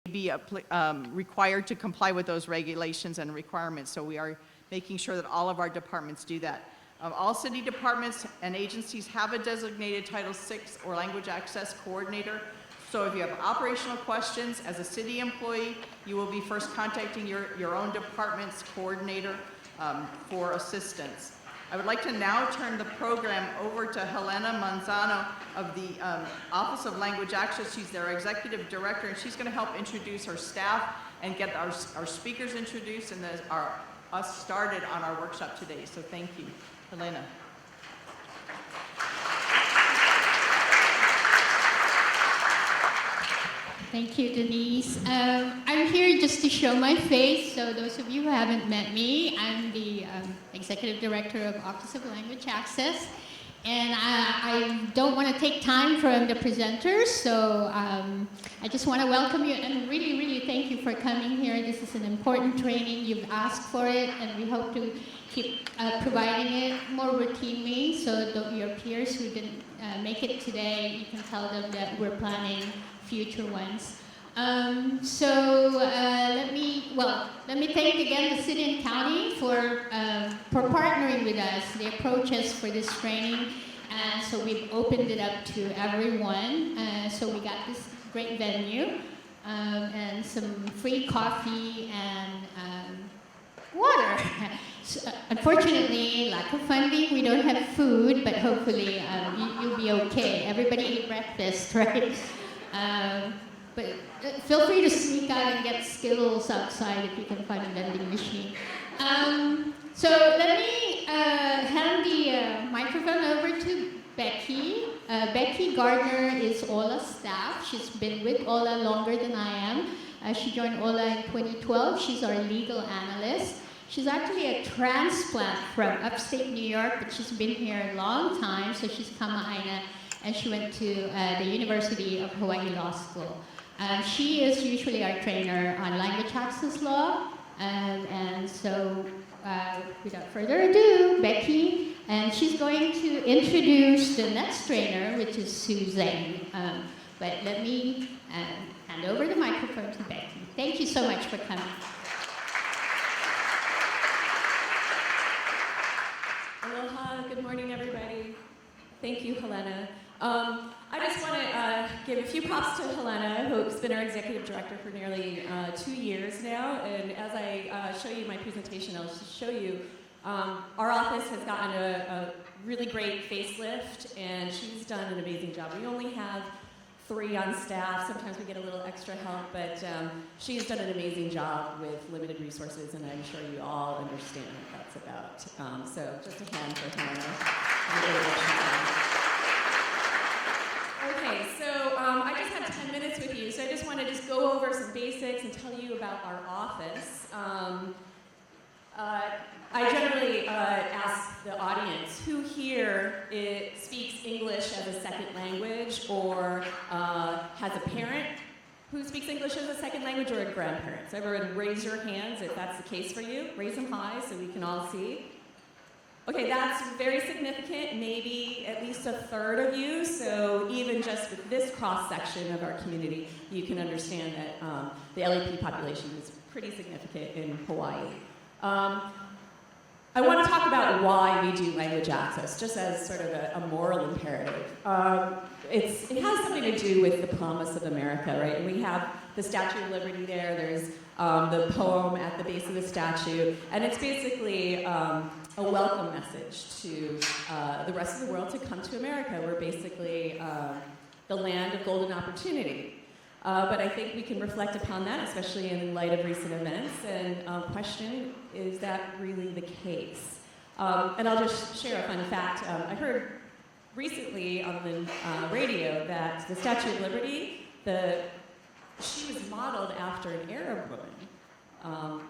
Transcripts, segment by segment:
be required to comply with those regulations and requirements. So we are making sure that all of our departments do that. All city departments and agencies have a designated Title VI or language access coordinator. So if you have operational questions as a city employee, you will be first contacting your own department's coordinator for assistance. I would like to now turn the program over to Helena Manzano of the Office of Language Access. She's their executive director, and she's going to help introduce her staff and get our speakers introduced and us started on our workshop today. So thank you. Helena. Thank you, Denise. I'm here just to show my face. So those of you who haven't met me, I'm the Executive Director of Office of Language Access. And I don't want to take time from the presenters, so I just want to welcome you and really, really thank you for coming here. This is an important training. You've asked for it, and we hope to keep providing it more routinely so that your peers who didn't make it today, you can tell them that we're planning future ones. Let me thank again the city and county for partnering with us. They approached us for this training, and so we've opened it up to everyone. So we got this great venue and some free coffee and water. So, unfortunately, lack of funding, we don't have food, but hopefully you'll be okay. Everybody ate breakfast, right? But feel free to sneak out and get Skittles outside if you can find a vending machine. So let me hand the microphone over to Becky. Becky Gardner is OLA staff. She's been with OLA longer than I am. She joined OLA in 2012. She's our legal analyst. She's actually a transplant from upstate New York, but she's been here a long time, so she's Kama'aina, and she went to the University of Hawaii Law School. She is usually our trainer on language access law, and so without further ado, Becky, and she's going to introduce the next trainer, which is Suzanne. But let me hand over the microphone to Becky. Thank you so much for coming. Aloha, good morning everybody. Thank you, Helena. I just want to give a few props to Helena, who's been our executive director for nearly 2 years now. And as I show you my presentation, I'll just show you our office has gotten a really great facelift, and she's done an amazing job. We only have 3 on staff. Sometimes we get a little extra help, but she's done an amazing job with limited resources, and I'm sure you all understand what that's about. So just a hand for Helena. Okay, so I just have 10 minutes with you, so I just want to just go over some basics and tell you about our office. I generally ask the audience, who here speaks English as a second language or has a parent who speaks English as a second language or a grandparent? So everyone raise your hands if that's the case for you. Raise them high so we can all see. Okay, that's very significant, maybe at least a third of you, so even just with this cross-section of our community, you can understand that the LEP population is pretty significant in Hawaii. I want to talk about why we do language access, just as sort of a moral imperative. It has something to do with the promise of America, right? And we have the Statue of Liberty there, there's the poem at the base of the statue, and it's basically a welcome message to the rest of the world to come to America. We're basically the land of golden opportunity. But I think we can reflect upon that, especially in light of recent events, and question, is that really the case? And I'll just share a fun fact. I heard recently on the radio that the Statue of Liberty, she was modeled after an Arab woman.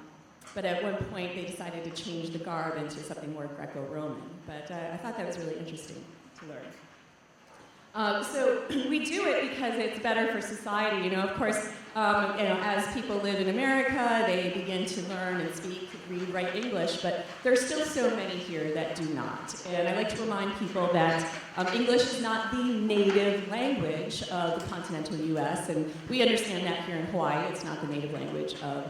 But at one point, they decided to change the garb into something more Greco-Roman. But I thought that was really interesting to learn. So we do it because it's better for society. You know, of course, as people live in America, they begin to learn and speak, read, write English, but there's still so many here that do not. And I like to remind people that English is not the native language of the continental US, and we understand that here in Hawaii. It's not the native language of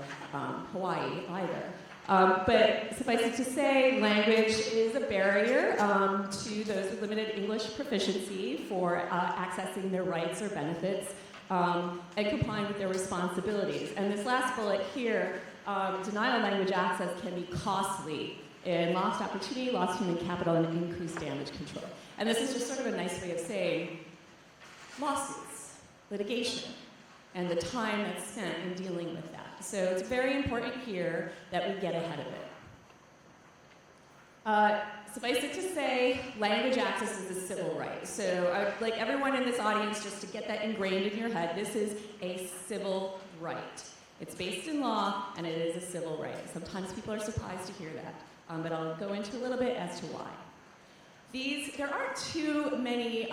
Hawaii either. But suffice it to say, language is a barrier to those with limited English proficiency for accessing their rights or benefits and complying with their responsibilities. And this last bullet here, denial of language access can be costly in lost opportunity, lost human capital, and increased damage control. And this is just sort of a nice way of saying lawsuits, litigation, and the time that's spent in dealing with that. So it's very important here that we get ahead of it. Suffice it to say, language access is a civil right. So I'd like everyone in this audience just to get that ingrained in your head. This is a civil right. It's based in law, and it is a civil right. Sometimes people are surprised to hear that, but I'll go into a little bit as to why. There aren't too many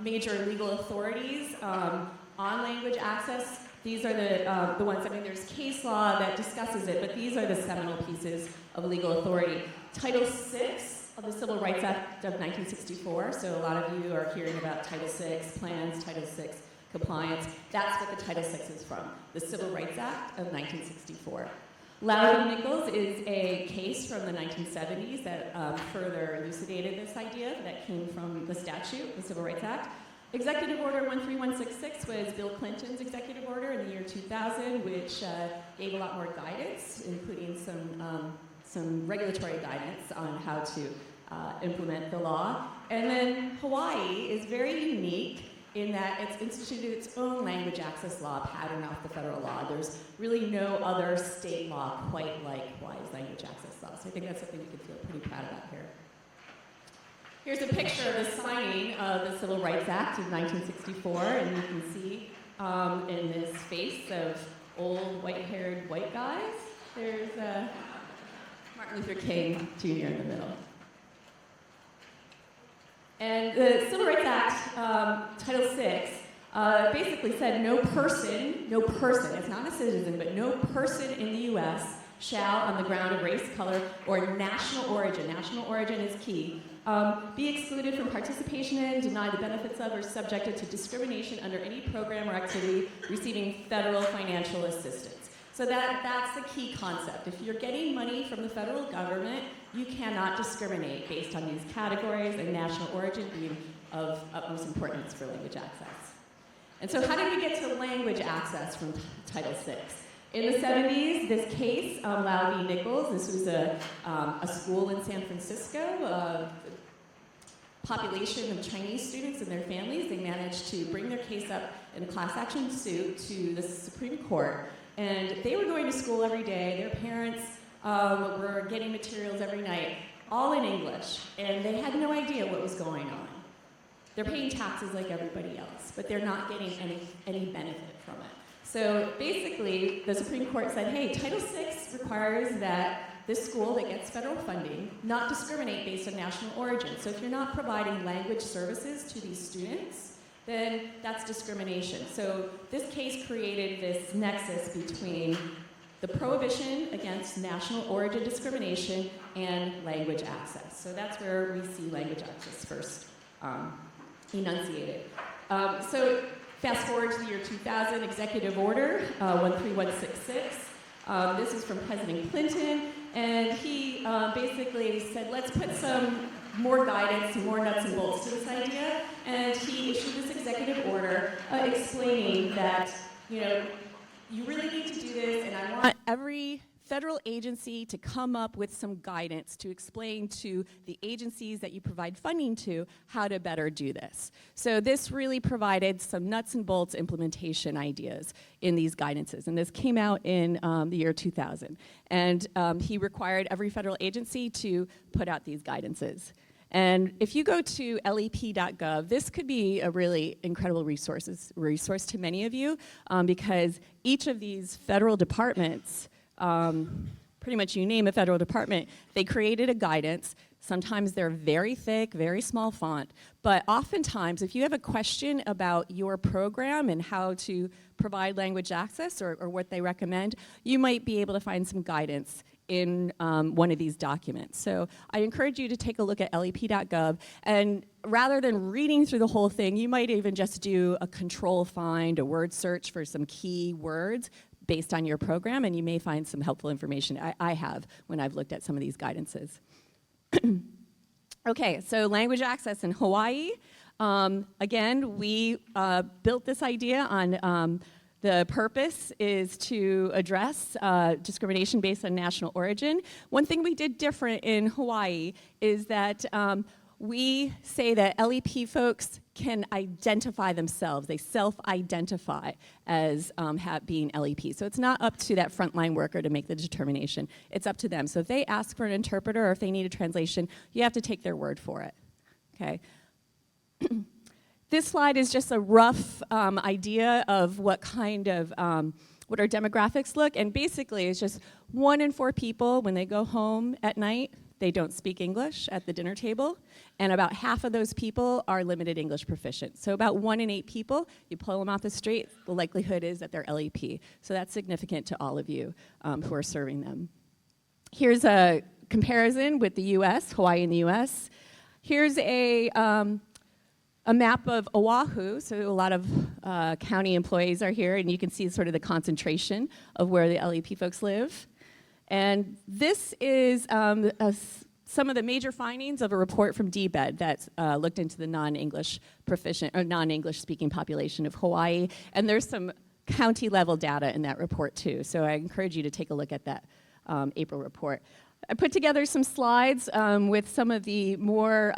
major legal authorities on language access. These are the ones, I mean, there's case law that discusses it, but these are the seminal pieces of legal authority. Title VI of the Civil Rights Act of 1964, so a lot of you are hearing about Title VI plans, Title VI compliance. That's what the Title VI is from, the Civil Rights Act of 1964. Lau v. Nichols is a case from the 1970s that further elucidated this idea that came from the statute, the Civil Rights Act. Executive Order 13166 was Bill Clinton's executive order in the year 2000, which gave a lot more guidance, including some regulatory guidance on how to implement the law. And then Hawaii is very unique in that it's instituted its own language access law patterned off the federal law. There's really no other state law quite like Hawaii's language access law. So I think that's something we can feel pretty proud about here. Here's a picture of the signing of the Civil Rights Act of 1964, and you can see in this face of old white-haired white guys, there's Martin Luther King Jr. in the middle. And the Civil Rights Act, Title VI, basically said no person, it's not a citizen, but no person in the U.S. shall, on the ground of race, color, or national origin is key, be excluded from participation in, denied the benefits of, or subjected to discrimination under any program or activity receiving federal financial assistance. So that's the key concept. If you're getting money from the federal government, you cannot discriminate based on these categories, and national origin being of utmost importance for language access. And so how did we get to language access from Title VI? In the 70s, this case, Lau v. Nichols, this was a school in San Francisco, population of Chinese students and their families. They managed to bring their case up in a class action suit to the Supreme Court. And they were going to school every day. Their parents were getting materials every night, all in English. And they had no idea what was going on. They're paying taxes like everybody else, but they're not getting any benefit from it. So basically, the Supreme Court said, hey, Title VI requires that this school that gets federal funding not discriminate based on national origin. So if you're not providing language services to these students, then that's discrimination. So this case created this nexus between the prohibition against national origin discrimination and language access. So that's where we see language access first enunciated. So fast forward to the year 2000, Executive Order 13166. This is from President Clinton, and he basically said, let's put some more guidance, some more nuts and bolts to this idea, and he issued this executive order explaining that, you really need to do this, and I want every federal agency to come up with some guidance to explain to the agencies that you provide funding to how to better do this. So this really provided some nuts and bolts implementation ideas in these guidances, and this came out in the year 2000. And he required every federal agency to put out these guidances. And if you go to LEP.gov, this could be a really incredible resource to many of you, because each of these federal departments, pretty much you name a federal department, they created a guidance Sometimes they're very thick, very small font, but oftentimes if you have a question about your program and how to provide language access or what they recommend, you might be able to find some guidance in one of these documents. So I encourage you to take a look at lep.gov, and rather than reading through the whole thing, you might even just do a control find, a word search for some key words based on your program, and you may find some helpful information. I have when I've looked at some of these guidances. Okay, so language access in Hawaii. Again, we built this idea on the purpose is to address discrimination based on national origin. One thing we did different in Hawaii is that we say that LEP folks can identify themselves. They self-identify as being LEP. So it's not up to that frontline worker to make the determination. It's up to them. So if they ask for an interpreter or if they need a translation, you have to take their word for it. Okay. This slide is just a rough idea of what kind of what our demographics look, and basically it's just 1 in 4 people when they go home at night, they don't speak English at the dinner table, and about half of those people are limited English proficient. So about 1 in 8 people, you pull them off the street, the likelihood is that they're LEP. So that's significant to all of you who are serving them. Here's a comparison with the US, Hawaii and the US. Here's a map of Oahu, so a lot of county employees are here, and you can see sort of the concentration of where the LEP folks live. And this is some of the major findings of a report from DBED that looked into the non-English proficient or non-English speaking population of Hawaii, and there's some county level data in that report too, so I encourage you to take a look at that April report. I put together some slides with some of the more,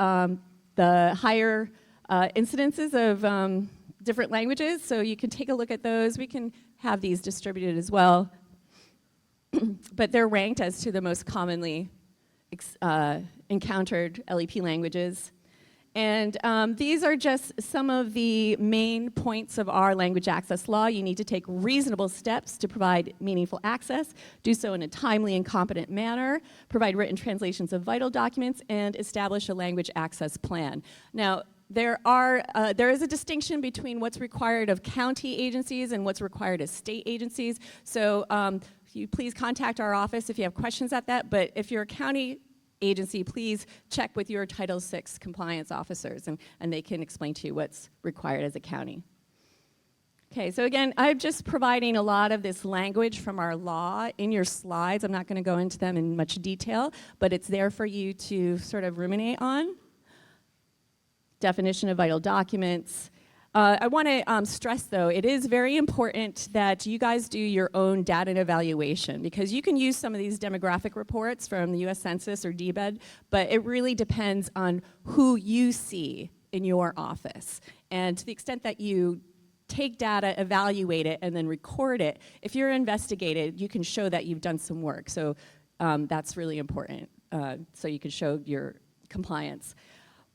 the higher incidences of different languages, so you can take a look at those. We can have these distributed as well. But they're ranked as to the most commonly encountered LEP languages. And these are just some of the main points of our language access law. You need to take reasonable steps to provide meaningful access, do so in a timely and competent manner, provide written translations of vital documents, and establish a language access plan. Now, there is a distinction between what's required of county agencies and what's required of state agencies. So you please contact our office if you have questions at that, but if you're a county agency, please check with your Title VI compliance officers, and they can explain to you what's required as a county. Okay, so again, I'm just providing a lot of this language from our law in your slides. I'm not going to go into them in much detail, but it's there for you to sort of ruminate on. Definition of vital documents. I want to stress, though, it is very important that you guys do your own data and evaluation, because you can use some of these demographic reports from the US Census or DBED, but it really depends on who you see in your office. And to the extent that you take data, evaluate it, and then record it, if you're investigated, you can show that you've done some work. So that's really important, so you can show your compliance.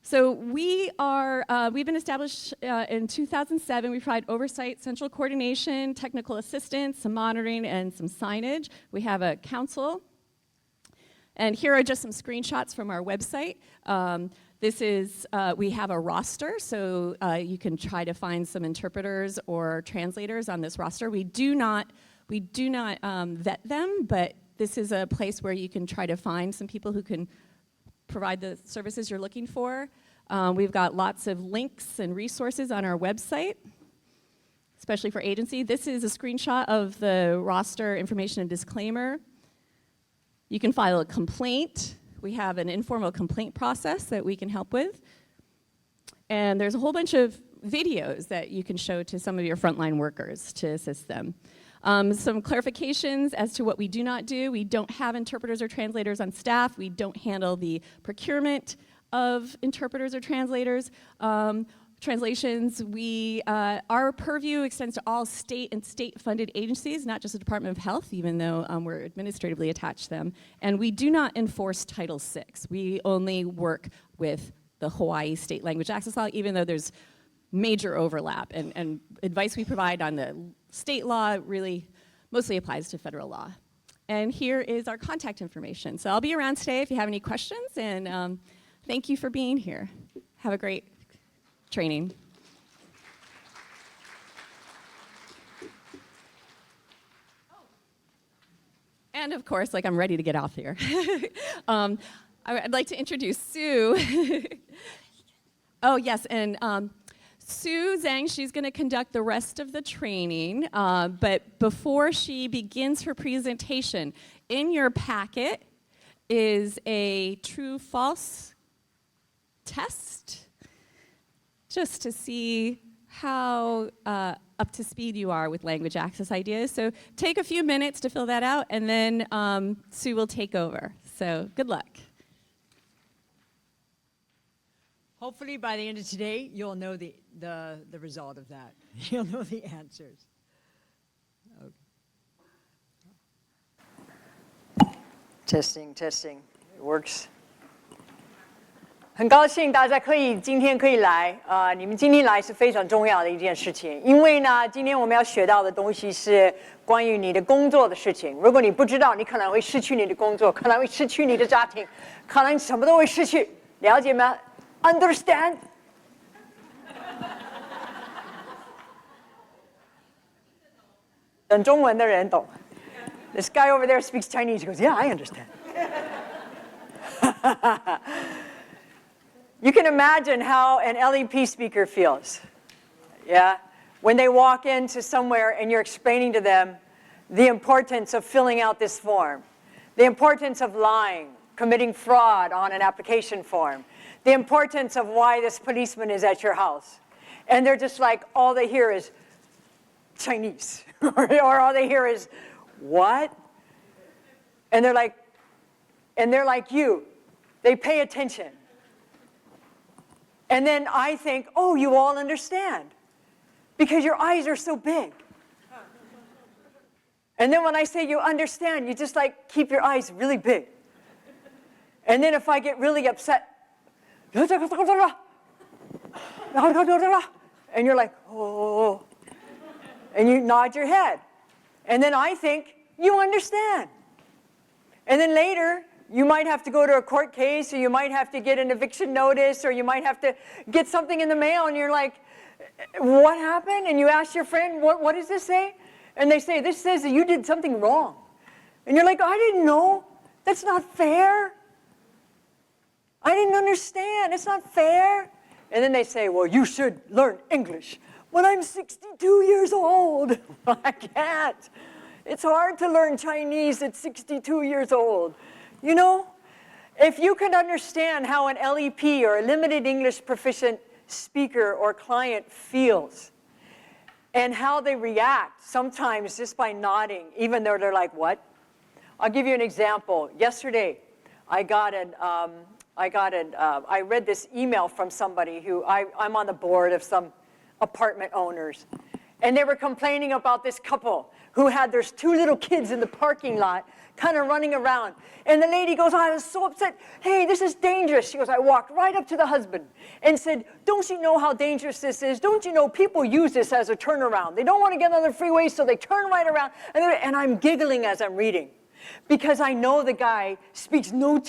So we've been established in 2007. We provide oversight, central coordination, technical assistance, some monitoring, and some signage. We have a council. And here are just some screenshots from our website. We have a roster, so you can try to find some interpreters or translators on this roster. We do not vet them, but this is a place where you can try to find some people who can provide the services you're looking for. We've got lots of links and resources on our website, especially for agency. This is a screenshot of the roster information and disclaimer. You can file a complaint. We have an informal complaint process that we can help with. And there's a whole bunch of videos that you can show to some of your frontline workers to assist them. Some clarifications as to what we do not do. We don't have interpreters or translators on staff. We don't handle the procurement of interpreters or translators. Translations, our purview extends to all state and state-funded agencies, not just the Department of Health, even though we're administratively attached to them. And we do not enforce Title VI. We only work with the Hawaii State Language Access Law, even though there's major overlap. And advice we provide on the state law really mostly applies to federal law. And here is our contact information. So I'll be around today if you have any questions, and thank you for being here. Have a great training. And of course, like, I'm ready to get off here. I'd like to introduce Sue. Oh, yes, and Sue Zhang, she's going to conduct the rest of the training, but before she begins her presentation, in your packet is a true-false test, just to see how up to speed you are with language access ideas. So take a few minutes to fill that out, and then Sue will take over. So good luck. Hopefully by the end of today, you'll know the result of that. You'll know the answers. Okay. Testing, testing, it works. 很高兴大家今天可以来你们今天来是非常重要的一件事情，因为呢，今天我们要学到的东西是关于你的工作的事情。如果你不知道，你可能会失去你的工作，可能会失去你的家庭，可能什么都会失去，了解吗？ Understand? 等中文的人懂。This guy over there speaks Chinese. He goes, yeah, I understand. You can imagine how an LEP speaker feels. Yeah? When they walk into somewhere and you're explaining to them the importance of filling out this form, the importance of lying, committing fraud on an application form, the importance of why this policeman is at your house. And they're just like, all they hear is Chinese. Or all they hear is, what? And they're like you. They pay attention. And then I think, oh, you all understand. Because your eyes are so big. And then when I say you understand, you just like keep your eyes really big. And then if I get really upset, and you're like, oh, and you nod your head. And then I think, you understand. And then later, you might have to go to a court case, or you might have to get an eviction notice, or you might have to get something in the mail, and you're like, what happened? And you ask your friend, what does this say? And they say, this says that you did something wrong. And you're like, I didn't know. That's not fair. I didn't understand. It's not fair. And then they say, well, you should learn English. But I'm 62 years old. I can't. It's hard to learn Chinese at 62 years old. You know, if you could understand how an LEP or a limited English proficient speaker or client feels and how they react, sometimes just by nodding, even though they're like, what? I'll give you an example. Yesterday, I read this email from somebody who, I'm on the board of some apartment owners. And they were complaining about this couple who had their 2 little kids in the parking lot kind of running around. And the lady goes, oh, I was so upset. Hey, this is dangerous. She goes, I walked right up to the husband and said, don't you know how dangerous this is? Don't you know people use this as a turnaround? They don't want to get on the freeway, so they turn right around. And I'm giggling as I'm reading because I know the guy speaks no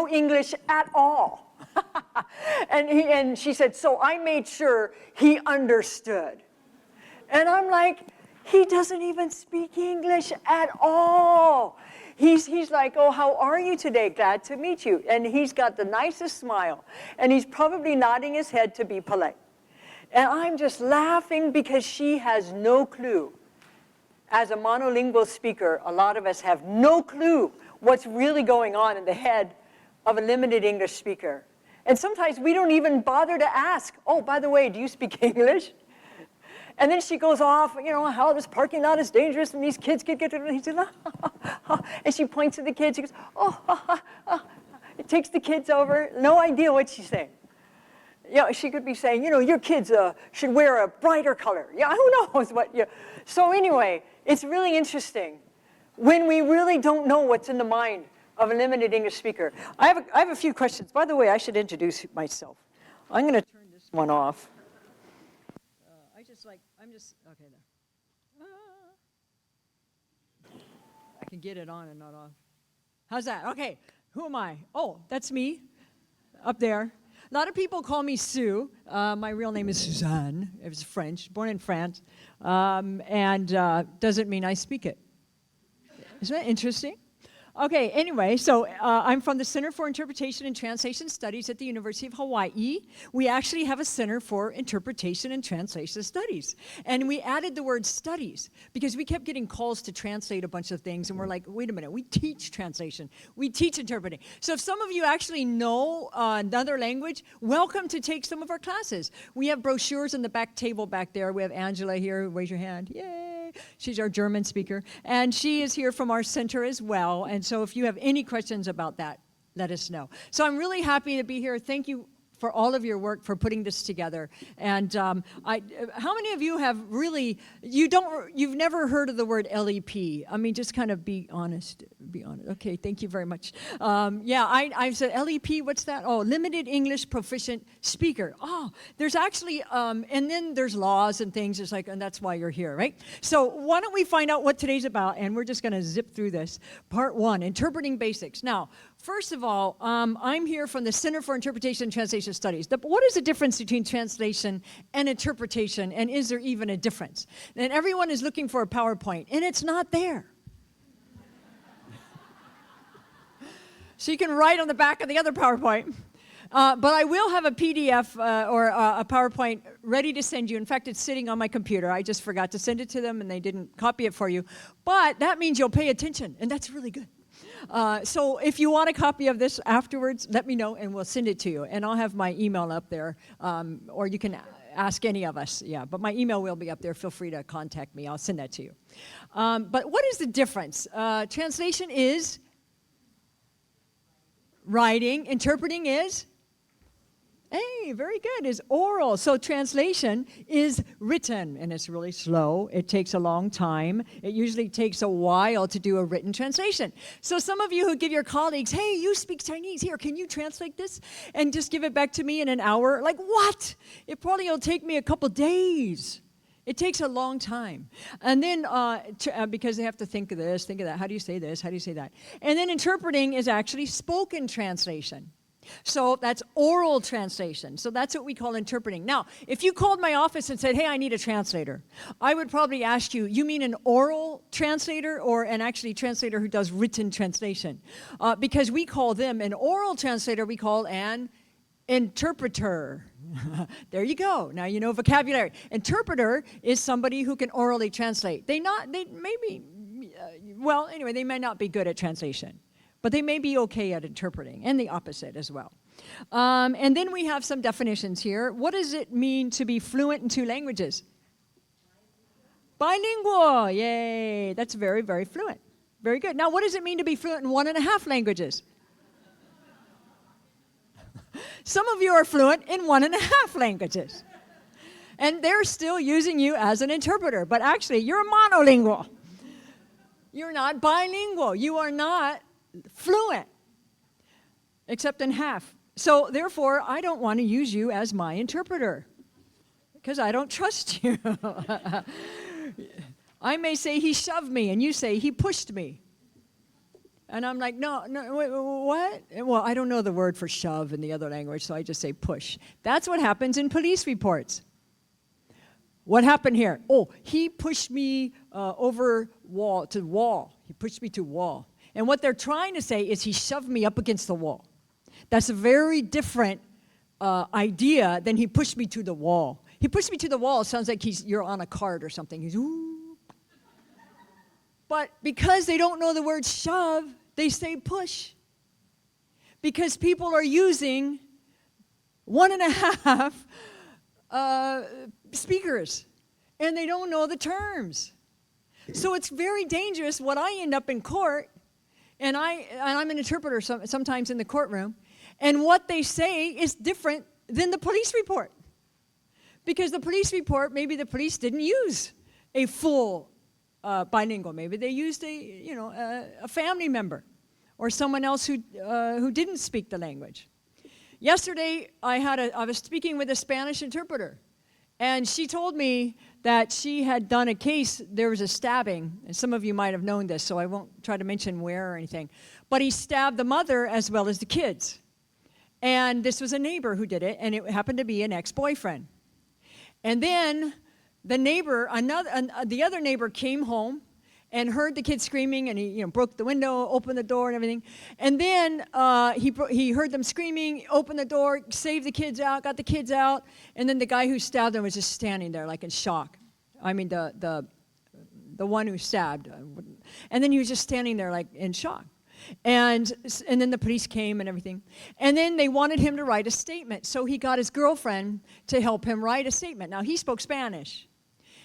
English at all. and she said, so I made sure he understood. And I'm like, he doesn't even speak English at all. He's like, oh, how are you today? Glad to meet you. And he's got the nicest smile. And he's probably nodding his head to be polite. And I'm just laughing because she has no clue. As a monolingual speaker, a lot of us have no clue what's really going on in the head of a limited English speaker. And sometimes we don't even bother to ask, oh, by the way, do you speak English? And then she goes off, you know, how this parking lot is dangerous and these kids could get to it. And she points to the kids. She goes, It takes the kids over. No idea what she's saying. You know, she could be saying, you know, your kids should wear a brighter color. Yeah, who knows what. Yeah. So anyway, it's really interesting when we really don't know what's in the mind of a limited English speaker. I have a few questions. By the way, I should introduce myself. I'm going to turn this one off. I'm just, okay there. can get it on and not off. How's that? Okay, who am I? Oh, that's me, up there. A lot of people call me Sue. My real name is Suzanne. It's French, born in France, and doesn't mean I speak it. Isn't that interesting? Okay, anyway, so I'm from the Center for Interpretation and Translation Studies at the University of Hawaii. We actually have a Center for Interpretation and Translation Studies. And we added the word studies because we kept getting calls to translate a bunch of things, and we're like, wait a minute, we teach translation. We teach interpreting. So if some of you actually know another language, welcome to take some of our classes. We have brochures in the back table back there. We have Angela here. Raise your hand. Yay! She's our German speaker. And she is here from our center as well. And so if you have any questions about that, let us know. So I'm really happy to be here. Thank you for all of your work for putting this together. And how many of you have really, you've never heard of the word LEP? I mean, just kind of be honest. Be honest. Okay, thank you very much. Yeah, I said LEP, what's that? Oh, Limited English Proficient Speaker. Oh, there's actually, and then there's laws and things. It's like, and that's why you're here, right? So why don't we find out what today's about, and we're just going to zip through this. Part 1, Interpreting Basics. Now, first of all, I'm here from the Center for Interpretation and Translation Studies. What is the difference between translation and interpretation, and is there even a difference? And everyone is looking for a PowerPoint, and it's not there. So you can write on the back of the other PowerPoint. But I will have a PDF or a PowerPoint ready to send you. In fact, it's sitting on my computer. I just forgot to send it to them, and they didn't copy it for you. But that means you'll pay attention, and that's really good. So if you want a copy of this afterwards, let me know, and we'll send it to you. And I'll have my email up there, or you can ask any of us. Yeah, but my email will be up there. Feel free to contact me. I'll send that to you. But what is the difference? Translation is writing. Interpreting is? Hey, very good, is oral. So translation is written, and it's really slow. It takes a long time. It usually takes a while to do a written translation. So some of you who give your colleagues, hey, you speak Chinese, here, can you translate this? And just give it back to me in an hour. Like, what? It probably will take me a couple days. It takes a long time. And then, because they have to think of this, think of that. How do you say this? How do you say that? And then interpreting is actually spoken translation. So that's oral translation. So that's what we call interpreting. Now, if you called my office and said, hey, I need a translator, I would probably ask you, you mean an oral translator or an actually translator who does written translation? Because we call them an oral translator, we call an interpreter. There you go. Now you know vocabulary. Interpreter is somebody who can orally translate. They may not be good at translation, but they may be okay at interpreting, and the opposite as well. And then we have some definitions here. What does it mean to be fluent in 2 languages? Bilingual, yay. That's very, very fluent. Very good. Now, what does it mean to be fluent in 1.5 languages? Some of you are fluent in 1.5 languages. And they're still using you as an interpreter, but actually, you're monolingual. You're not bilingual. You are not fluent, except in half. So therefore, I don't want to use you as my interpreter because I don't trust you. I may say he shoved me, and you say he pushed me. And I'm like, no, wait, what? Well, I don't know the word for shove in the other language, so I just say push. That's what happens in police reports. What happened here? Oh, he pushed me over wall to wall. He pushed me to wall. And what they're trying to say is he shoved me up against the wall. That's a very different idea than he pushed me to the wall. He pushed me to the wall. It sounds like you're on a cart or something. He's, ooh. But because they don't know the word shove, they say push. Because people are using 1.5 speakers, and they don't know the terms. So it's very dangerous. When I end up in court, and I'm an interpreter sometimes in the courtroom, and what they say is different than the police report. Because the police report, maybe the police didn't use a full bilingual. Maybe they used a family member or someone else who didn't speak the language. Yesterday, I was speaking with a Spanish interpreter, And she told me that she had done a case, there was a stabbing, and some of you might have known this, so I won't try to mention where or anything. But he stabbed the mother as well as the kids. And this was a neighbor who did it, and it happened to be an ex-boyfriend. And then the neighbor, the other neighbor came home and heard the kid screaming, and he broke the window, opened the door and everything. And then he heard them screaming, opened the door, saved the kids out, got the kids out, and then the guy who stabbed them was just standing there like in shock. I mean, the one who stabbed. And then he was just standing there like in shock. And then the police came and everything. And then they wanted him to write a statement. So he got his girlfriend to help him write a statement. Now, he spoke Spanish,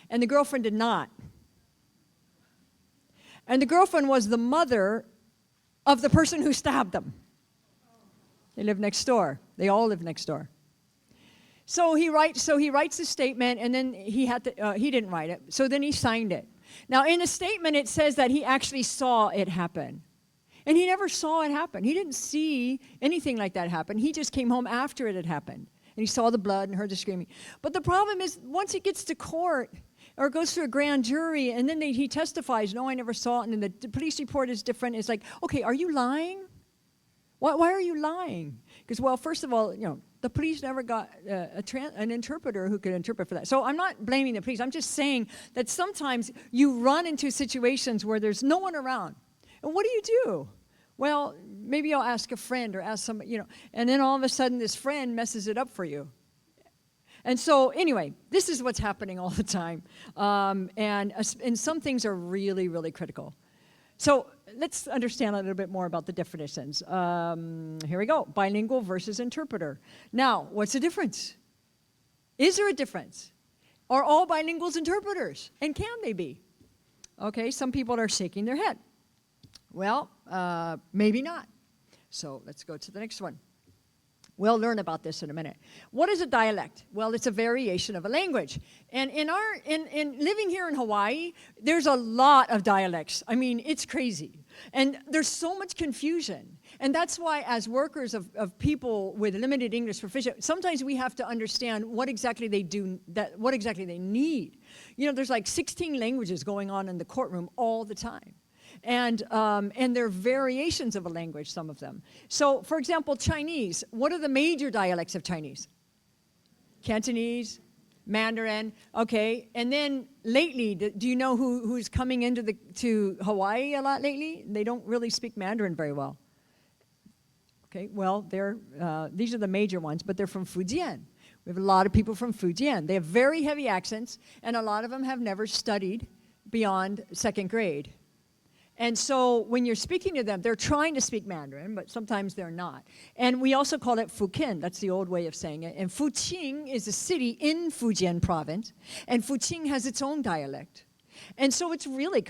and the girlfriend did not. And the girlfriend was the mother of the person who stabbed them. They live next door. They all live next door. So he writes the statement, and then he didn't write it. So then he signed it. Now, in the statement, it says that he actually saw it happen. And he never saw it happen. He didn't see anything like that happen. He just came home after it had happened. And he saw the blood and heard the screaming. But the problem is, once it gets to court, or goes to a grand jury, and then he testifies, no, I never saw it, and then the police report is different. It's like, okay, are you lying? Why are you lying? Because, well, first of all, the police never got an interpreter who could interpret for that. So I'm not blaming the police. I'm just saying that sometimes you run into situations where there's no one around. And what do? Well, maybe I'll ask a friend or ask somebody, and then all of a sudden this friend messes it up for you. And so, anyway, this is what's happening all the time. And some things are really, really critical. So let's understand a little bit more about the definitions. Here we go. Bilingual versus interpreter. Now, what's the difference? Is there a difference? Are all bilinguals interpreters? And can they be? Okay, some people are shaking their head. Well, maybe not. So let's go to the next one. We'll learn about this in a minute. What is a dialect? Well, it's a variation of a language. And in living here in Hawaii, there's a lot of dialects. I mean, it's crazy. And there's so much confusion. And that's why, as workers of people with limited English proficiency, sometimes we have to understand what exactly they do, what exactly they need. There's like 16 languages going on in the courtroom all the time. And they're variations of a language, some of them. So, for example, Chinese. What are the major dialects of Chinese? Cantonese, Mandarin. Okay, and then lately, do you know who's coming into to Hawaii a lot lately? They don't really speak Mandarin very well. Okay, well, these are the major ones, but they're from Fujian. We have a lot of people from Fujian. They have very heavy accents, and a lot of them have never studied beyond second grade. And so when you're speaking to them, they're trying to speak Mandarin, but sometimes they're not. And we also call it Fukin. That's the old way of saying it. And Fuqing is a city in Fujian province, and Fuqing has its own dialect. And so it's really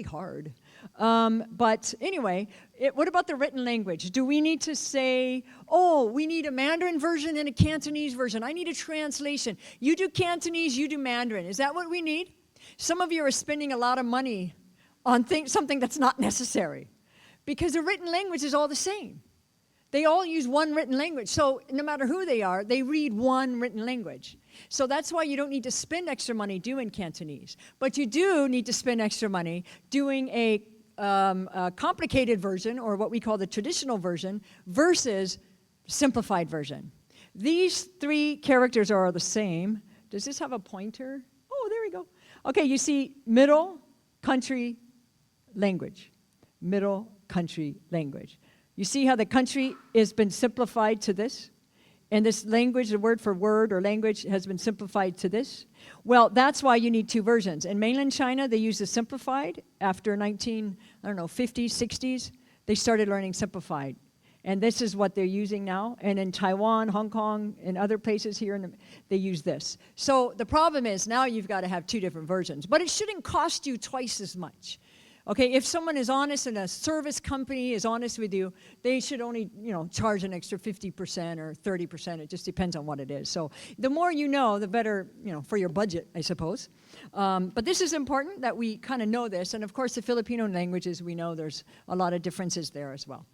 hard. But anyway, what about the written language? Do we need to say, oh, we need a Mandarin version and a Cantonese version? I need a translation. You do Cantonese, you do Mandarin. Is that what we need? Some of you are spending a lot of money on something that's not necessary, because the written language is all the same. They all use one written language, so no matter who they are, they read one written language. So that's why you don't need to spend extra money doing Cantonese, but you do need to spend extra money doing a complicated version, or what we call the traditional version, versus simplified version. These three characters are the same. Does this have a pointer? Oh, there we go. Okay, you see middle, country, language. Middle country language. You see how the country has been simplified to this? And this language, the word for word or language, has been simplified to this? Well, that's why you need two versions. In mainland China, they use the simplified. After 50s, 60s, they started learning simplified. And this is what they're using now. And in Taiwan, Hong Kong, and other places here, they use this. So the problem is now you've got to have two different versions. But it shouldn't cost you twice as much. Okay, if someone is honest and a service company is honest with you, they should only, charge an extra 50% or 30%. It just depends on what it is. So the more you know, the better, for your budget, I suppose. But this is important that we kind of know this. And of course, the Filipino languages, we know there's a lot of differences there as well.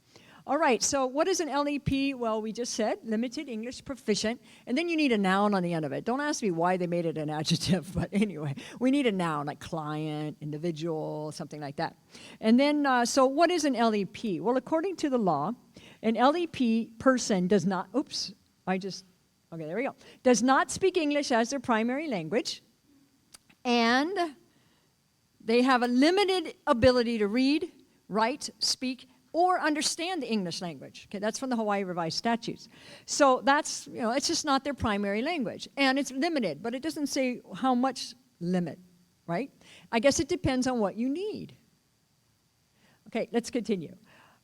All right, so what is an LEP? Well, we just said limited English proficient, and then you need a noun on the end of it. Don't ask me why they made it an adjective, but anyway, we need a noun like client, individual, something like that. And then, so what is an LEP? Well, according to the law, an LEP person does not, okay, there we go, does not speak English as their primary language, and they have a limited ability to read, write, speak, or understand the English language. Okay, that's from the Hawaii Revised Statutes. So that's, it's just not their primary language. And it's limited, but it doesn't say how much limit, right? I guess it depends on what you need. Okay, let's continue.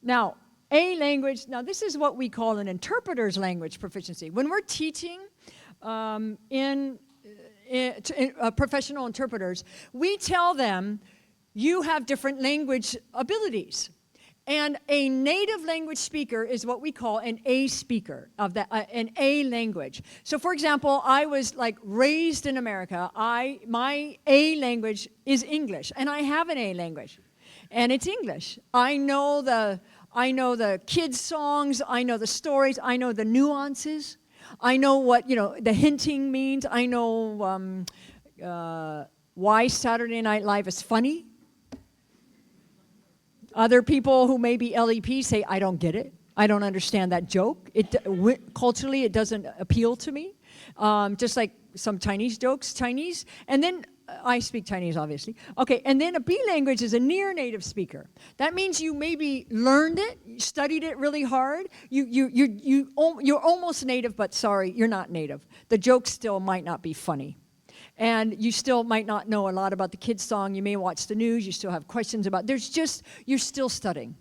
Now, a language, now this is what we call an interpreter's language proficiency. When we're teaching professional interpreters, we tell them you have different language abilities. And a native language speaker is what we call an A speaker of that, an A language. So for example, I was like raised in America. My A language is English, and I have an A language, and it's English. I know the kids' songs, I know the stories, I know the nuances, I know what the hinting means, I know why Saturday Night Live is funny. Other people who may be LEP say, I don't get it. I don't understand that joke. Culturally, it doesn't appeal to me. Just like some Chinese jokes, Chinese. And then, I speak Chinese, obviously. Okay, and then a B language is a near native speaker. That means you maybe learned it, studied it really hard. You're almost native, but sorry, you're not native. The jokes still might not be funny. And you still might not know a lot about the kids' song. You may watch the news. You still have questions about. You're still studying.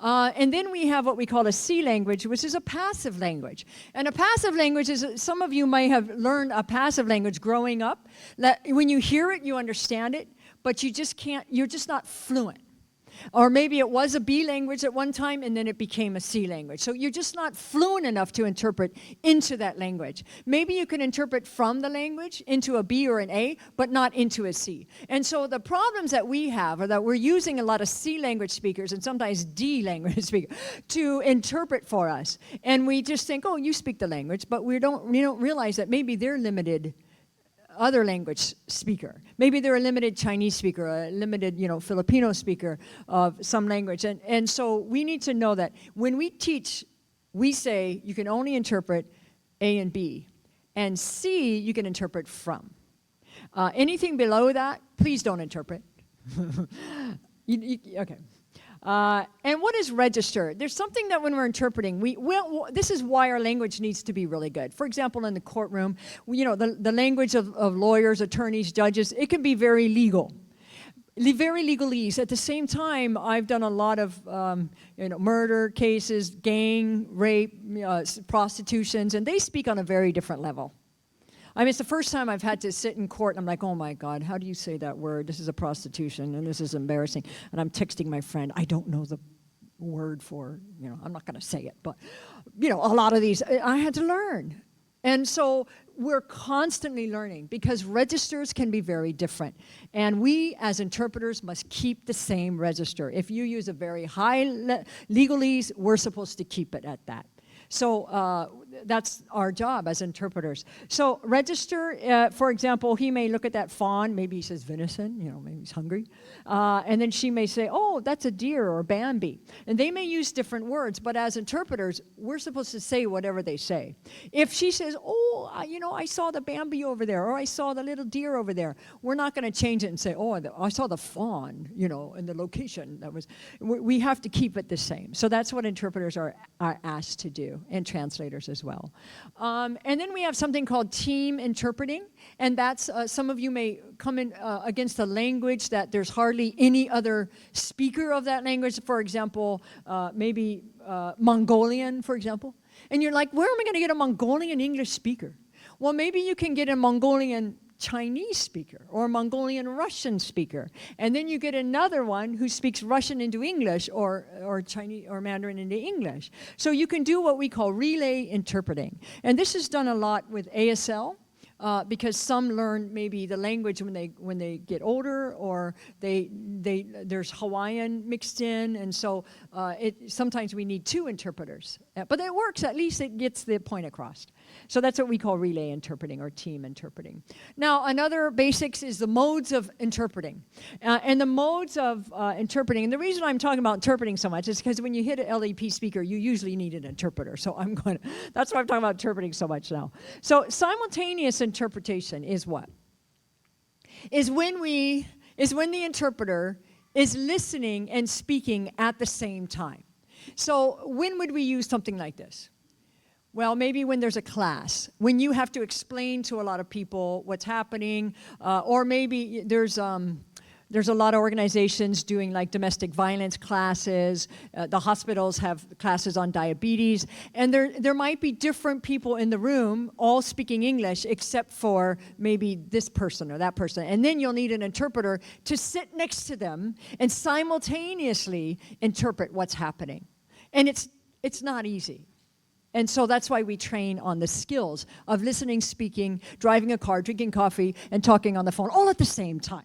And then we have what we call a C language, which is a passive language. And a passive language is, some of you may have learned a passive language growing up. When you hear it, you understand it, but you're just not fluent. Or maybe it was a B language at one time, and then it became a C language. So you're just not fluent enough to interpret into that language. Maybe you can interpret from the language into a B or an A, but not into a C. And so the problems that we have are that we're using a lot of C language speakers and sometimes D language speakers to interpret for us. And we just think, oh, you speak the language, but we don't realize that maybe they're limited other language speaker. Maybe they're a limited Chinese speaker, a limited, Filipino speaker of some language. And so we need to know that when we teach, we say you can only interpret A and B, and C you can interpret from. Anything below that, please don't interpret. Okay. And what is register? There's something that when we're interpreting, this is why our language needs to be really good. For example, in the courtroom, the language of lawyers, attorneys, judges, it can be very legal. Very legalese. At the same time, I've done a lot of murder cases, gang, rape, prostitutions, and they speak on a very different level. I mean, it's the first time I've had to sit in court, and I'm like, oh my God, how do you say that word? This is a prostitution, and this is embarrassing. And I'm texting my friend, I don't know the word for, I'm not gonna say it, but, a lot of these, I had to learn. And so we're constantly learning because registers can be very different. And we, as interpreters, must keep the same register. If you use a very high legalese, we're supposed to keep it at that. So that's our job as interpreters. So register, for example, he may look at that fawn, maybe he says venison, maybe he's hungry. And then she may say, oh, that's a deer or Bambi. And they may use different words, but as interpreters, we're supposed to say whatever they say. If she says, oh, I saw the Bambi over there, or I saw the little deer over there, we're not going to change it and say, oh, I saw the fawn, in the location. We have to keep it the same. So that's what interpreters are asked to do, and translators as well. And then we have something called team interpreting, and that's, some of you may come in against a language that there's hardly any other speaker of that language. For example, maybe Mongolian, for example. And you're like, where am I going to get a Mongolian English speaker? Well, maybe you can get a Mongolian Chinese speaker or Mongolian Russian speaker, and then you get another one who speaks Russian into English or Chinese or Mandarin into English. So you can do what we call relay interpreting, and this is done a lot with ASL. because some learn maybe the language when they get older, or there's Hawaiian mixed in, and so sometimes we need 2 interpreters. But it works, at least it gets the point across. So that's what we call relay interpreting or team interpreting. Now, another basics is the modes of interpreting. And the modes of interpreting, and the reason I'm talking about interpreting so much is because when you hit an LEP speaker, you usually need an interpreter. So that's why I'm talking about interpreting so much now. So simultaneous interpretation is what? Is when the interpreter is listening and speaking at the same time. So when would we use something like this? Well, maybe when there's a class, when you have to explain to a lot of people what's happening, or maybe there's a lot of organizations doing like domestic violence classes. The hospitals have classes on diabetes, and there might be different people in the room all speaking English except for maybe this person or that person. And then you'll need an interpreter to sit next to them and simultaneously interpret what's happening. And it's not easy. And so that's why we train on the skills of listening, speaking, driving a car, drinking coffee, and talking on the phone all at the same time.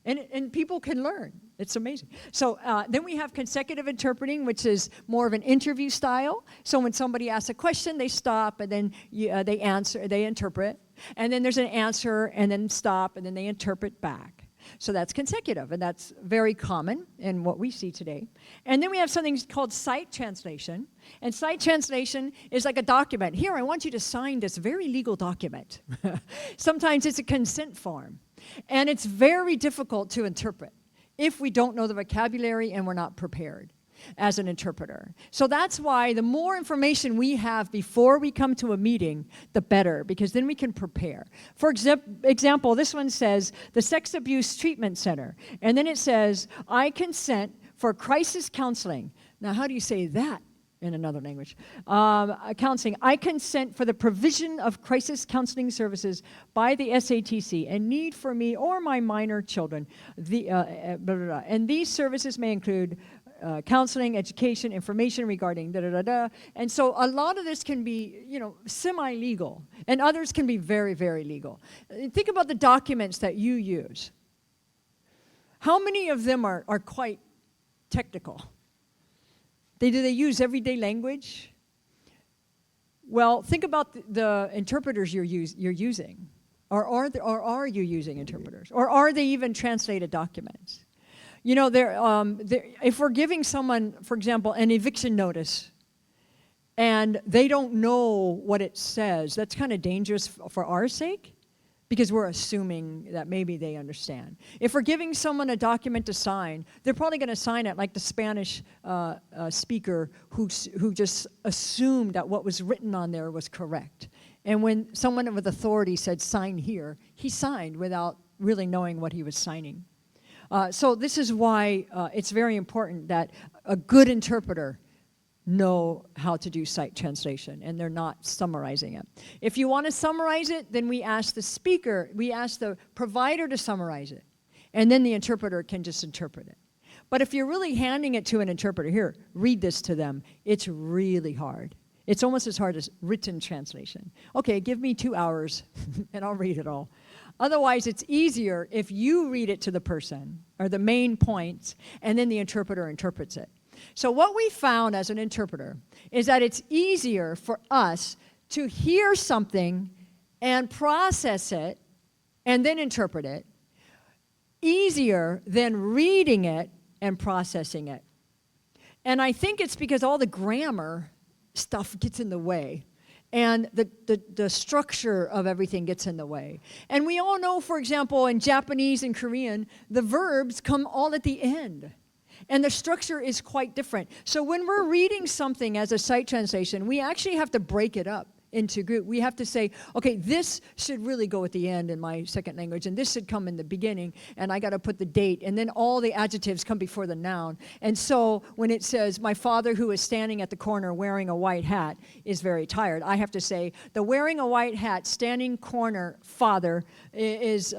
And people can learn. It's amazing. So then we have consecutive interpreting, which is more of an interview style. So when somebody asks a question, they stop, and then they answer, they interpret. And then there's an answer, and then stop, and then they interpret back. So that's consecutive, and that's very common in what we see today. And then we have something called sight translation. And sight translation is like a document. Here, I want you to sign this very legal document. Sometimes it's a consent form. And it's very difficult to interpret if we don't know the vocabulary and we're not prepared as an interpreter. So that's why the more information we have before we come to a meeting, the better, because then we can prepare. For example, this one says, the Sex Abuse Treatment Center. And then it says, I consent for crisis counseling. Now, how do you say that in another language? Counseling. I consent for the provision of crisis counseling services by the SATC and need for me or my minor children. Blah, blah, blah. And these services may include counseling, education, information regarding da-da-da-da. And so a lot of this can be, semi-legal, and others can be very, very legal. Think about the documents that you use. How many of them are quite technical? Do they use everyday language? Well, think about the interpreters you're using. Or are you using interpreters? Or are they even translated documents? If we're giving someone, for example, an eviction notice, and they don't know what it says, that's kind of dangerous for our sake, because we're assuming that maybe they understand. If we're giving someone a document to sign, they're probably going to sign it like the Spanish speaker who just assumed that what was written on there was correct. And when someone with authority said, sign here, he signed without really knowing what he was signing. So this is why it's very important that a good interpreter know how to do sight translation, and they're not summarizing it. If you want to summarize it, then we ask the provider to summarize it, and then the interpreter can just interpret it. But if you're really handing it to an interpreter, here, read this to them, it's really hard. It's almost as hard as written translation. Okay, give me 2 hours, and I'll read it all. Otherwise, it's easier if you read it to the person, or the main points, and then the interpreter interprets it. So what we found as an interpreter is that it's easier for us to hear something and process it and then interpret it, easier than reading it and processing it. And I think it's because all the grammar stuff gets in the way. And the structure of everything gets in the way. And we all know, for example, in Japanese and Korean, the verbs come all at the end. And the structure is quite different. So when we're reading something as a sight translation, we actually have to break it up into group. We have to say, okay, this should really go at the end in my second language, and this should come in the beginning, and I got to put the date, and then all the adjectives come before the noun. And so when it says, my father who is standing at the corner wearing a white hat is very tired, I have to say, the wearing a white hat, standing corner father is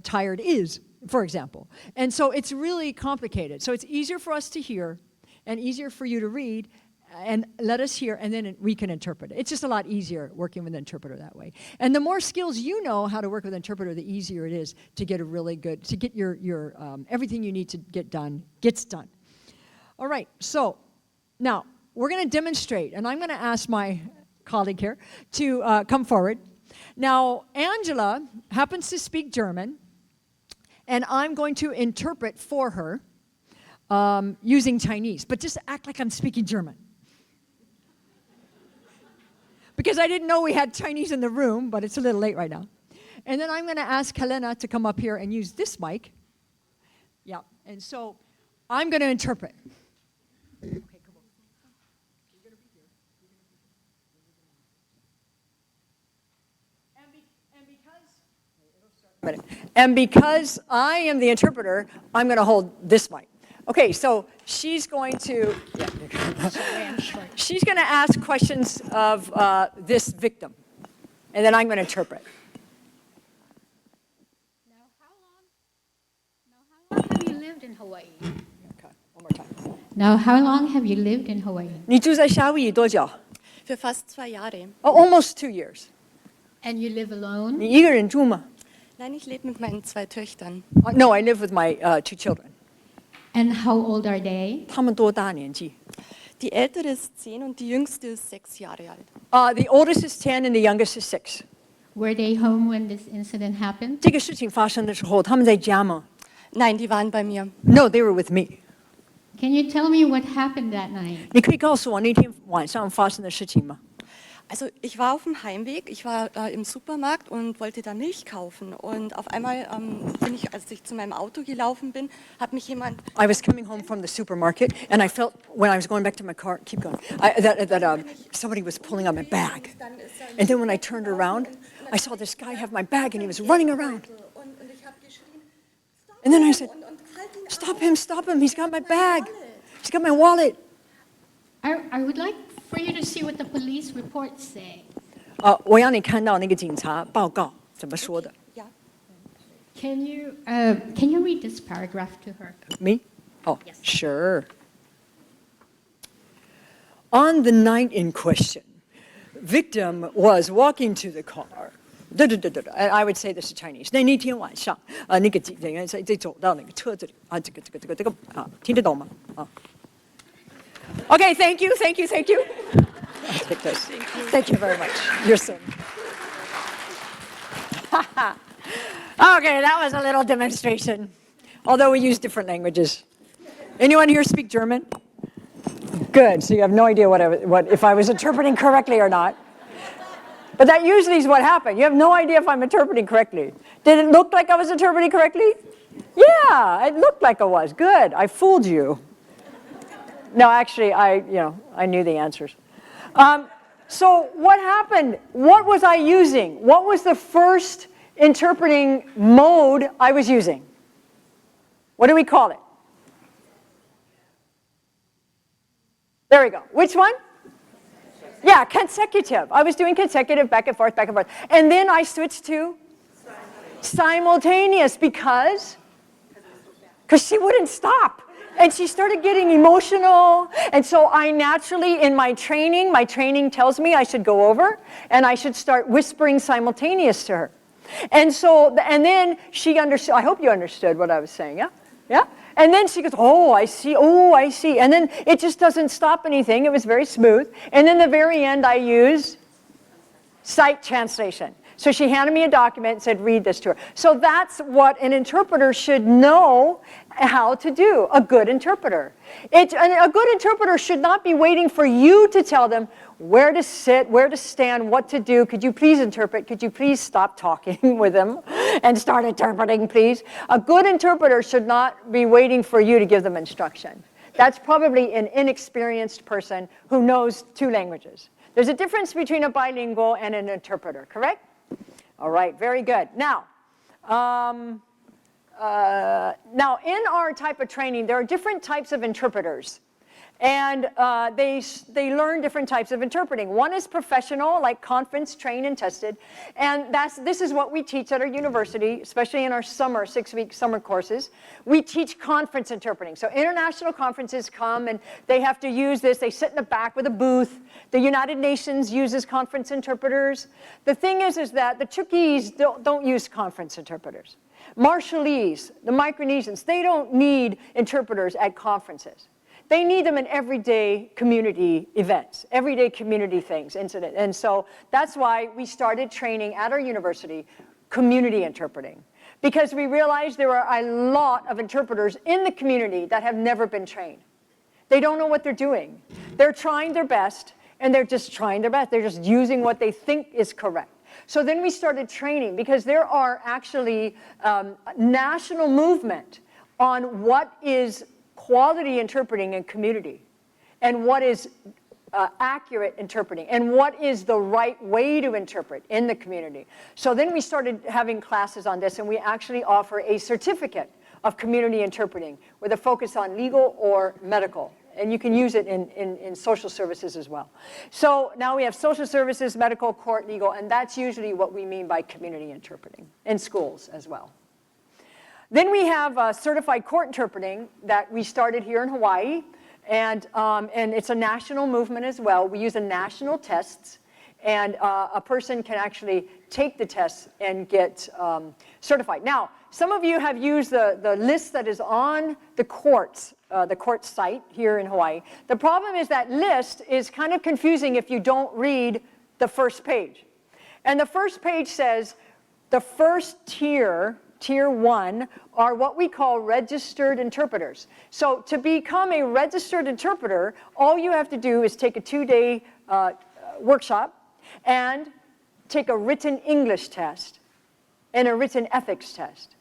tired is, for example. And so it's really complicated. So it's easier for us to hear and easier for you to read, and let us hear, and then we can interpret. It's just a lot easier working with an interpreter that way. And the more skills you know how to work with an interpreter, the easier it is to get a really good, to get your everything you need to get done, gets done. All right, so now we're going to demonstrate, and I'm going to ask my colleague here to come forward. Now, Angela happens to speak German, and I'm going to interpret for her using Chinese, but just act like I'm speaking German. Because I didn't know we had Chinese in the room, but it's a little late right now. And then I'm going to ask Helena to come up here and use this mic. Yeah, and so I'm going to interpret. Okay, come on. You're going to be here. And because I am the interpreter, I'm going to hold this mic. Okay, so she's going to, she's going to ask questions of this victim, and then I'm going to interpret. Now, how long have you lived in Hawaii? Okay, one more time. Now, how long have you lived in Hawaii? 你住在夏威夷多久？ Für fast 2 Jahre. Oh, almost 2 years. And you live alone? 你一个人住吗？ Nein, ich lebe mit meinen 2 Töchtern. No, I live with my 2 children. And how old are they? 他们多大年纪？ Die ältere ist 10 und die jüngste ist 6 Jahre alt. The oldest is 10 and the youngest is 6. Were they home when this incident happened? 这个事情发生的时候，他们在家吗？ Nein, die waren bei mir. No, they were with me. Can you tell me what happened that night? 你可以告诉我那天晚上发生的事情吗？ Also ich war auf dem Heimweg, ich war im Supermarkt und wollte da Milch kaufen. Und auf einmal bin ich, als ich zu meinem Auto gelaufen bin, hat mich jemand... I was coming home from the supermarket, and I felt when I was going back to my car, keep going, that somebody was pulling on my bag. And then when I turned around, I saw this guy have my bag, and he was running around. Und ich habe geschrien, And then I said, und halt ihn stop him, he's got my bag. He's got my wallet. I would like for you to see what the police reports say. 我要你看到那个警察报告怎么说的。 Ja. Can you read this paragraph to her? Me? Oh, Yes. sure. On the night in question, victim was walking to the car. I would say this in Chinese. 那天晚上，那个警员在走到那个车子里这个听得懂吗？Okay, thank you. I'll take this. Thank you very much. You're so. Okay, that was a little demonstration. Although we use different languages. Anyone here speak German? Good. So you have no idea what if I was interpreting correctly or not. But that usually is what happened. You have no idea if I'm interpreting correctly. Did it look like I was interpreting correctly? Yeah, it looked like I was. Good. I fooled you. No, actually, I knew the answers. So what happened? What was I using? What was the first interpreting mode I was using? What do we call it? There we go. Which one? Yeah, consecutive. I was doing consecutive, back and forth, back and forth. And then I switched to simultaneous because she wouldn't stop. And she started getting emotional. And so I naturally, in my training tells me I should go over and I should start whispering simultaneous to her. And so, and then she understood, I hope you understood what I was saying, yeah? Yeah? And then she goes, oh, I see. And then it just doesn't stop anything. It was very smooth. And then the very end, I used sight translation. So she handed me a document and said, read this to her. So that's what an interpreter should know how to do, a good interpreter. A good interpreter should not be waiting for you to tell them where to sit, where to stand, what to do. Could you please interpret? Could you please stop talking with them and start interpreting, please? A good interpreter should not be waiting for you to give them instruction. That's probably an inexperienced person who knows 2 languages. There's a difference between a bilingual and an interpreter, correct? All right, very good. Now, in our type of training, there are different types of interpreters. And they learn different types of interpreting. One is professional, like conference, trained, and tested. And this is what we teach at our university, especially in our 6-week summer courses. We teach conference interpreting. So international conferences come and they have to use this. They sit in the back with a booth. The United Nations uses conference interpreters. The thing is that the Chuukese don't use conference interpreters. Marshallese, the Micronesians, they don't need interpreters at conferences. They need them in everyday community events, everyday community things, incident. And so that's why we started training at our university community interpreting. Because we realized there are a lot of interpreters in the community that have never been trained. They don't know what they're doing. They're trying their best, and they're just trying their best. They're just using what they think is correct. So then we started training, because there are actually national movement on what is quality interpreting in community, and what is accurate interpreting, and what is the right way to interpret in the community. So then we started having classes on this, and we actually offer a certificate of community interpreting with a focus on legal or medical. And you can use it in social services as well. So now we have social services, medical, court, legal, and that's usually what we mean by community interpreting in schools as well. Then we have certified court interpreting that we started here in Hawaii, and it's a national movement as well. We use a national tests, and a person can actually take the tests and get certified. Now, some of you have used the list that is on the court site here in Hawaii. The problem is that list is kind of confusing if you don't read the first page. And the first page says the first tier 1, are what we call registered interpreters. So to become a registered interpreter, all you have to do is take a 2-day workshop and take a written English test and a written ethics test.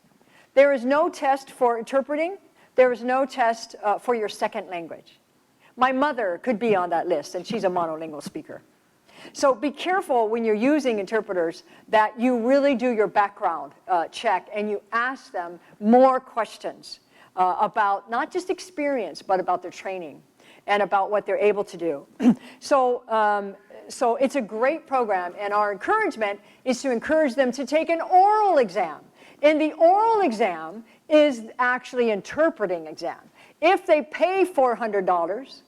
There is no test for interpreting. There is no test for your second language. My mother could be on that list, and she's a monolingual speaker. So be careful when you're using interpreters that you really do your background check, and you ask them more questions about not just experience, but about their training and about what they're able to do. So it's a great program, and our encouragement is to encourage them to take an oral exam. And the oral exam is actually interpreting exam. If they pay $400,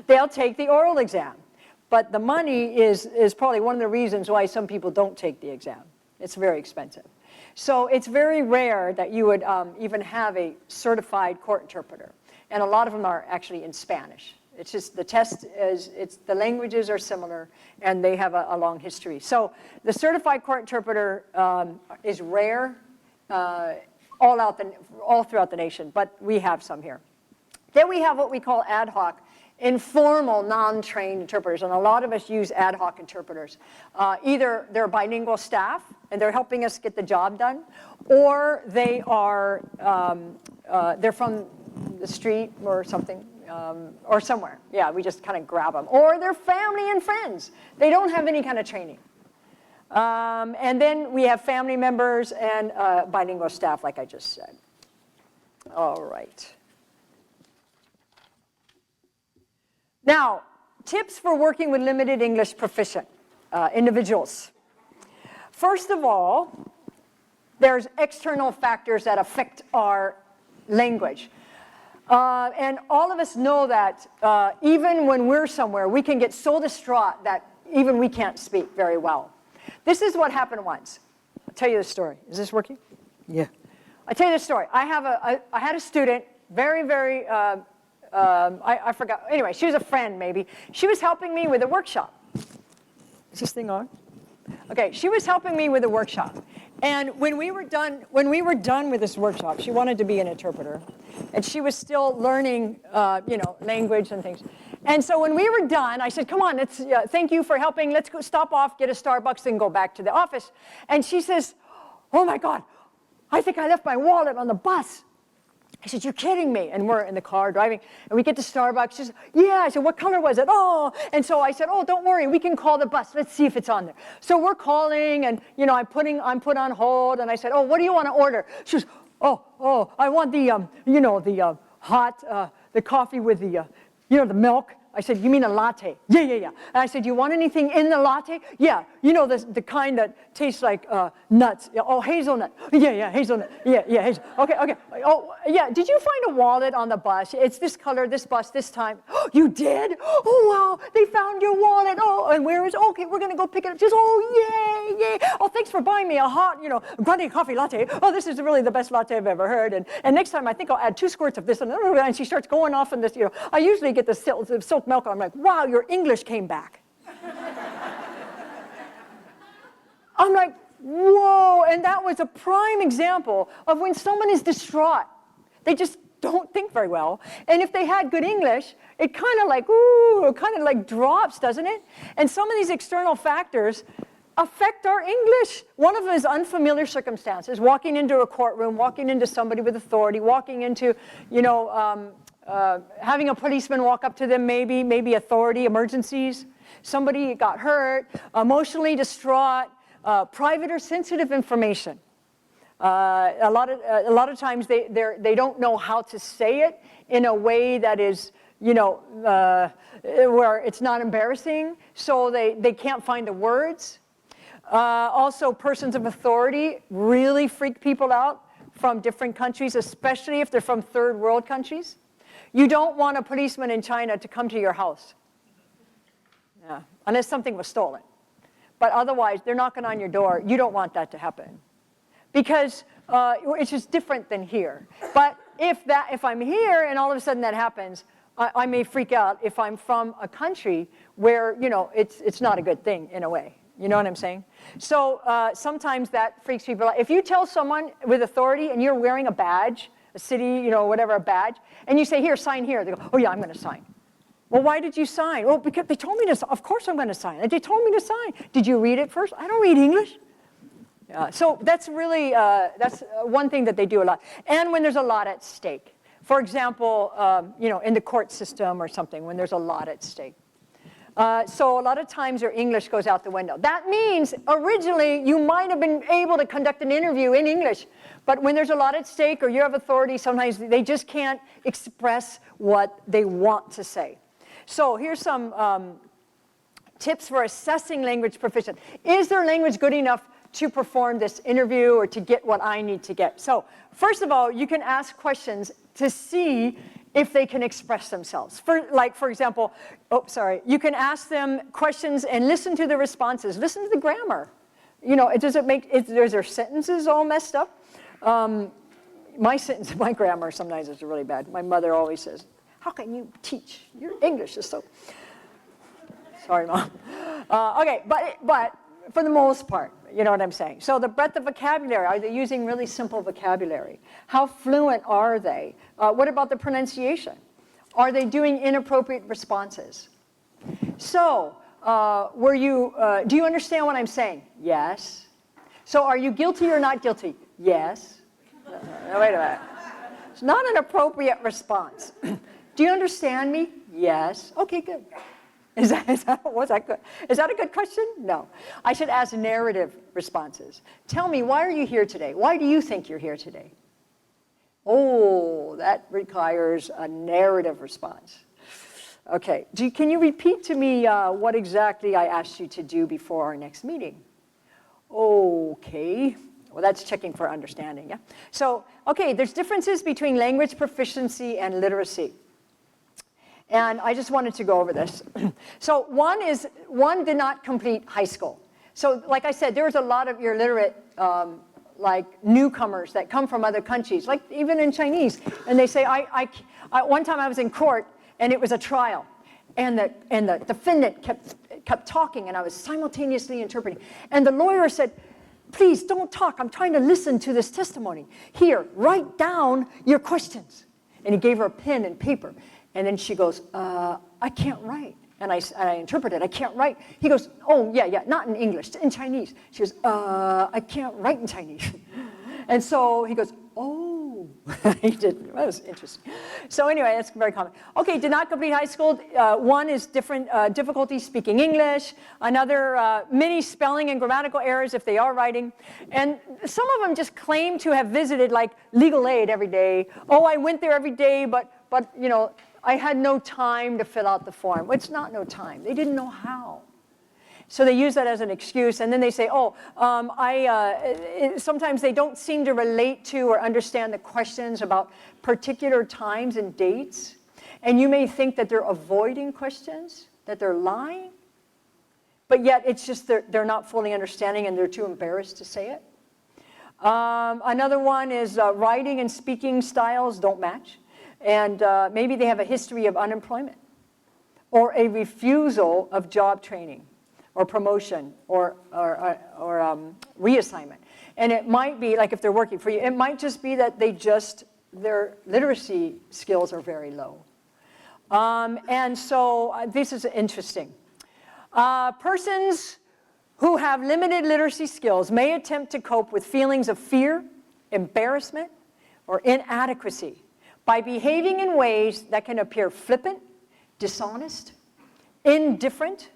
they'll take the oral exam. But the money is probably one of the reasons why some people don't take the exam. It's very expensive. So it's very rare that you would even have a certified court interpreter. And a lot of them are actually in Spanish. It's just the test the languages are similar, and they have a long history. So the certified court interpreter is rare all throughout the nation, but we have some here. Then we have what we call ad hoc, informal, non-trained interpreters, and a lot of us use ad hoc interpreters. Either they're bilingual staff, and they're helping us get the job done, or they are they're from the street or something, or somewhere. Yeah, we just kind of grab them. Or they're family and friends. They don't have any kind of training. And then we have family members and bilingual staff, like I just said. All right. Now, tips for working with limited English proficient individuals. First of all, there's external factors that affect our language. And all of us know that even when we're somewhere, we can get so distraught that even we can't speak very well. This is what happened once. I'll tell you the story. Is this working? Yeah. I'll tell you the story. I had a student, very, I forgot. Anyway, she was a friend, maybe. She was helping me with a workshop. Is this thing on? Okay, she was helping me with a workshop. And when we were done with this workshop, she wanted to be an interpreter. And she was still learning, language and things. And so when we were done, I said, come on, thank you for helping. Let's go stop off, get a Starbucks, and go back to the office. And she says, oh my God, I think I left my wallet on the bus. I said, you're kidding me. And we're in the car driving, and we get to Starbucks. She says, yeah. I said, what color was it? Oh. And so I said, oh, don't worry. We can call the bus. Let's see if it's on there. So we're calling, and, I'm put on hold. And I said, oh, what do you want to order? She goes, oh, I want the, the hot, the coffee with the You know, the milk. I said, you mean a latte? Yeah. And I said, you want anything in the latte? Yeah. You know, the kind that tastes like nuts. Yeah. Oh, hazelnut. Yeah, hazelnut. Yeah, hazel. Okay. Oh, yeah. Did you find a wallet on the bus? It's this color, this bus, this time. Oh, you did? Oh, wow. They found your wallet. Oh, and where is? Okay, we're going to go pick it up. Just, oh, yay. Oh, thanks for buying me a hot, grande coffee latte. Oh, this is really the best latte I've ever heard. And next time I think I'll add 2 squirts of this. And she starts going off in this, I usually get the silk milk. I'm like, wow, your English came back. I'm like, whoa. And that was a prime example of when someone is distraught. They just don't think very well. And if they had good English, it kind of like drops, doesn't it? And some of these external factors affect our English. One of them is unfamiliar circumstances, walking into a courtroom, walking into somebody with authority, walking into, having a policeman walk up to them, maybe authority, emergencies. Somebody got hurt, emotionally distraught, private or sensitive information. A lot of times they don't know how to say it in a way that is, where it's not embarrassing, so they can't find the words. Also, persons of authority really freak people out from different countries, especially if they're from third world countries. You don't want a policeman in China to come to your house, unless something was stolen. But otherwise, they're knocking on your door. You don't want that to happen, because it's just different than here. But if I'm here and all of a sudden that happens, I may freak out if I'm from a country where it's not a good thing in a way. You know what I'm saying? So sometimes that freaks people out. If you tell someone with authority and you're wearing a badge, a city, whatever, a badge, and you say, here, sign here. They go, oh yeah, I'm going to sign. Well, why did you sign? Well, because they told me to. Of course I'm going to sign. They told me to sign. Did you read it first? I don't read English. So that's really, that's one thing that they do a lot. And when there's a lot at stake. For example, in the court system or something, when there's a lot at stake. So a lot of times your English goes out the window. That means originally you might have been able to conduct an interview in English, but when there's a lot at stake or you have authority, sometimes they just can't express what they want to say. So here's some tips for assessing language proficiency. Is their language good enough to perform this interview or to get what I need to get? So first of all, you can ask questions to see if they can express themselves. For example, you can ask them questions and listen to the responses. Listen to the grammar. Is their sentences all messed up? My grammar sometimes is really bad. My mother always says, how can you teach? Your English is so... Sorry, Mom. Okay, but for the most part, you know what I'm saying. So the breadth of vocabulary, are they using really simple vocabulary? How fluent are they? What about the pronunciation? Are they doing inappropriate responses? So do you understand what I'm saying? Yes. So are you guilty or not guilty? Yes. Wait a minute. It's not an appropriate response. Do you understand me? Yes. Okay, good. Was that good? Is that a good question? No. I should ask narrative responses. Tell me, why are you here today? Why do you think you're here today? Oh, that requires a narrative response. Okay. Can you repeat to me what exactly I asked you to do before our next meeting? Okay. Well, that's checking for understanding, yeah? So, okay, there's differences between language proficiency and literacy. And I just wanted to go over this. So one did not complete high school. So like I said, there's a lot of illiterate like newcomers that come from other countries, like even in Chinese. And they say, one time I was in court and it was a trial. And the defendant kept talking and I was simultaneously interpreting. And the lawyer said, please don't talk. I'm trying to listen to this testimony. Here, write down your questions. And he gave her a pen and paper. And then she goes, I can't write. And I interpreted, I can't write. He goes, oh, yeah, not in English, in Chinese. She goes, I can't write in Chinese. And so he goes, oh. He did. That was interesting. So anyway, that's very common. Okay, did not complete high school. One is different difficulty speaking English. Another, many spelling and grammatical errors if they are writing. And some of them just claim to have visited like legal aid every day. Oh, I went there every day, but I had no time to fill out the form. Well, it's not no time. They didn't know how. So they use that as an excuse, and then they say, oh, sometimes they don't seem to relate to or understand the questions about particular times and dates. And you may think that they're avoiding questions, that they're lying, but yet it's just they're not fully understanding and they're too embarrassed to say it. Another one is writing and speaking styles don't match. And maybe they have a history of unemployment or a refusal of job training or promotion or reassignment. And it might be, like if they're working for you, it might just be that their literacy skills are very low. And so this is interesting. Persons who have limited literacy skills may attempt to cope with feelings of fear, embarrassment, or inadequacy by behaving in ways that can appear flippant, dishonest, indifferent,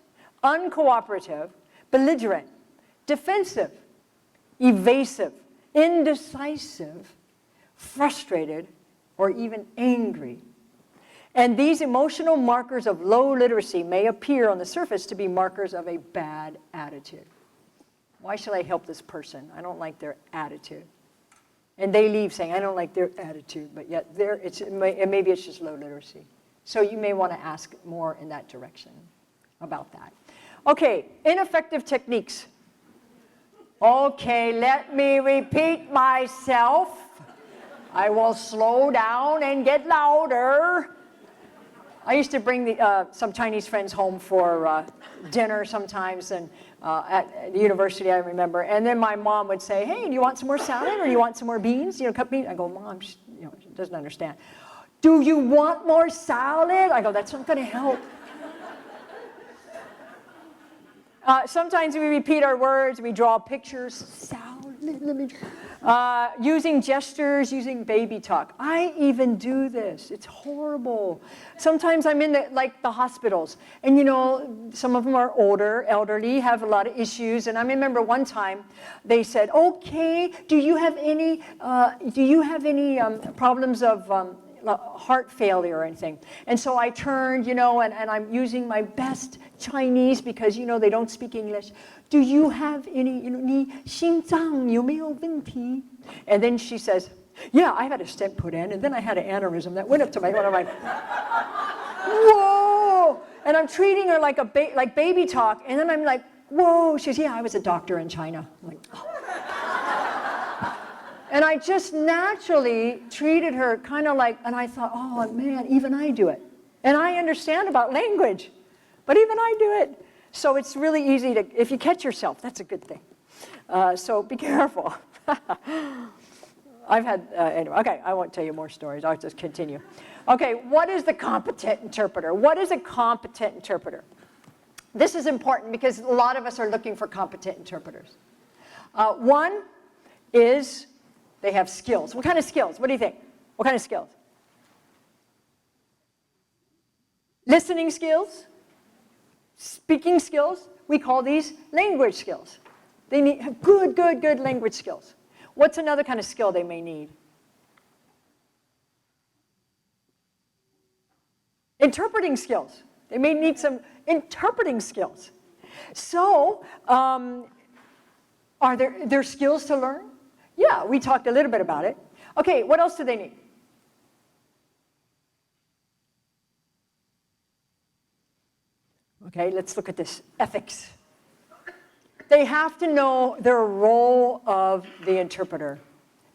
uncooperative, belligerent, defensive, evasive, indecisive, frustrated, or even angry. And these emotional markers of low literacy may appear on the surface to be markers of a bad attitude. Why should I help this person? I don't like their attitude. And they leave saying, I don't like their attitude, but yet maybe it's just low literacy. So you may want to ask more in that direction about that. Okay, ineffective techniques. Okay, let me repeat myself. I will slow down and get louder. I used to bring some Chinese friends home for dinner sometimes, and at the university, I remember. And then my mom would say, hey, do you want some more salad or do you want some more beans? Cut beans? I go, Mom, she doesn't understand. Do you want more salad? I go, that's not going to help. Sometimes we repeat our words, we draw pictures, salad, using gestures, using baby talk. I even do this. It's horrible. Sometimes I'm in the hospitals, and some of them are older, elderly, have a lot of issues. And I remember one time they said, "Okay, do you have any problems of heart failure or anything?" And so I turned, and I'm using my best Chinese because they don't speak English. Do you have any, 你心脏有没有问题? And then she says, yeah, I had a stent put in, and then I had an aneurysm that went up to my heart. I'm like, whoa! And I'm treating her like like baby talk, and then I'm like, whoa! She says, yeah, I was a doctor in China. I'm like, oh. And I just naturally treated her kind of like, and I thought, oh man, even I do it. And I understand about language, but even I do it. So it's really easy to, if you catch yourself, that's a good thing. So be careful. I've had, anyway, okay, I won't tell you more stories. I'll just continue. Okay, what is the competent interpreter? What is a competent interpreter? This is important because a lot of us are looking for competent interpreters. One is they have skills. What kind of skills? What do you think? What kind of skills? Listening skills? Speaking skills? We call these language skills. They need good language skills. What's another kind of skill they may need? Interpreting skills. They may need some interpreting skills. So, are there skills to learn? Yeah, we talked a little bit about it. Okay, what else do they need? Okay, let's look at this. Ethics. They have to know their role of the interpreter.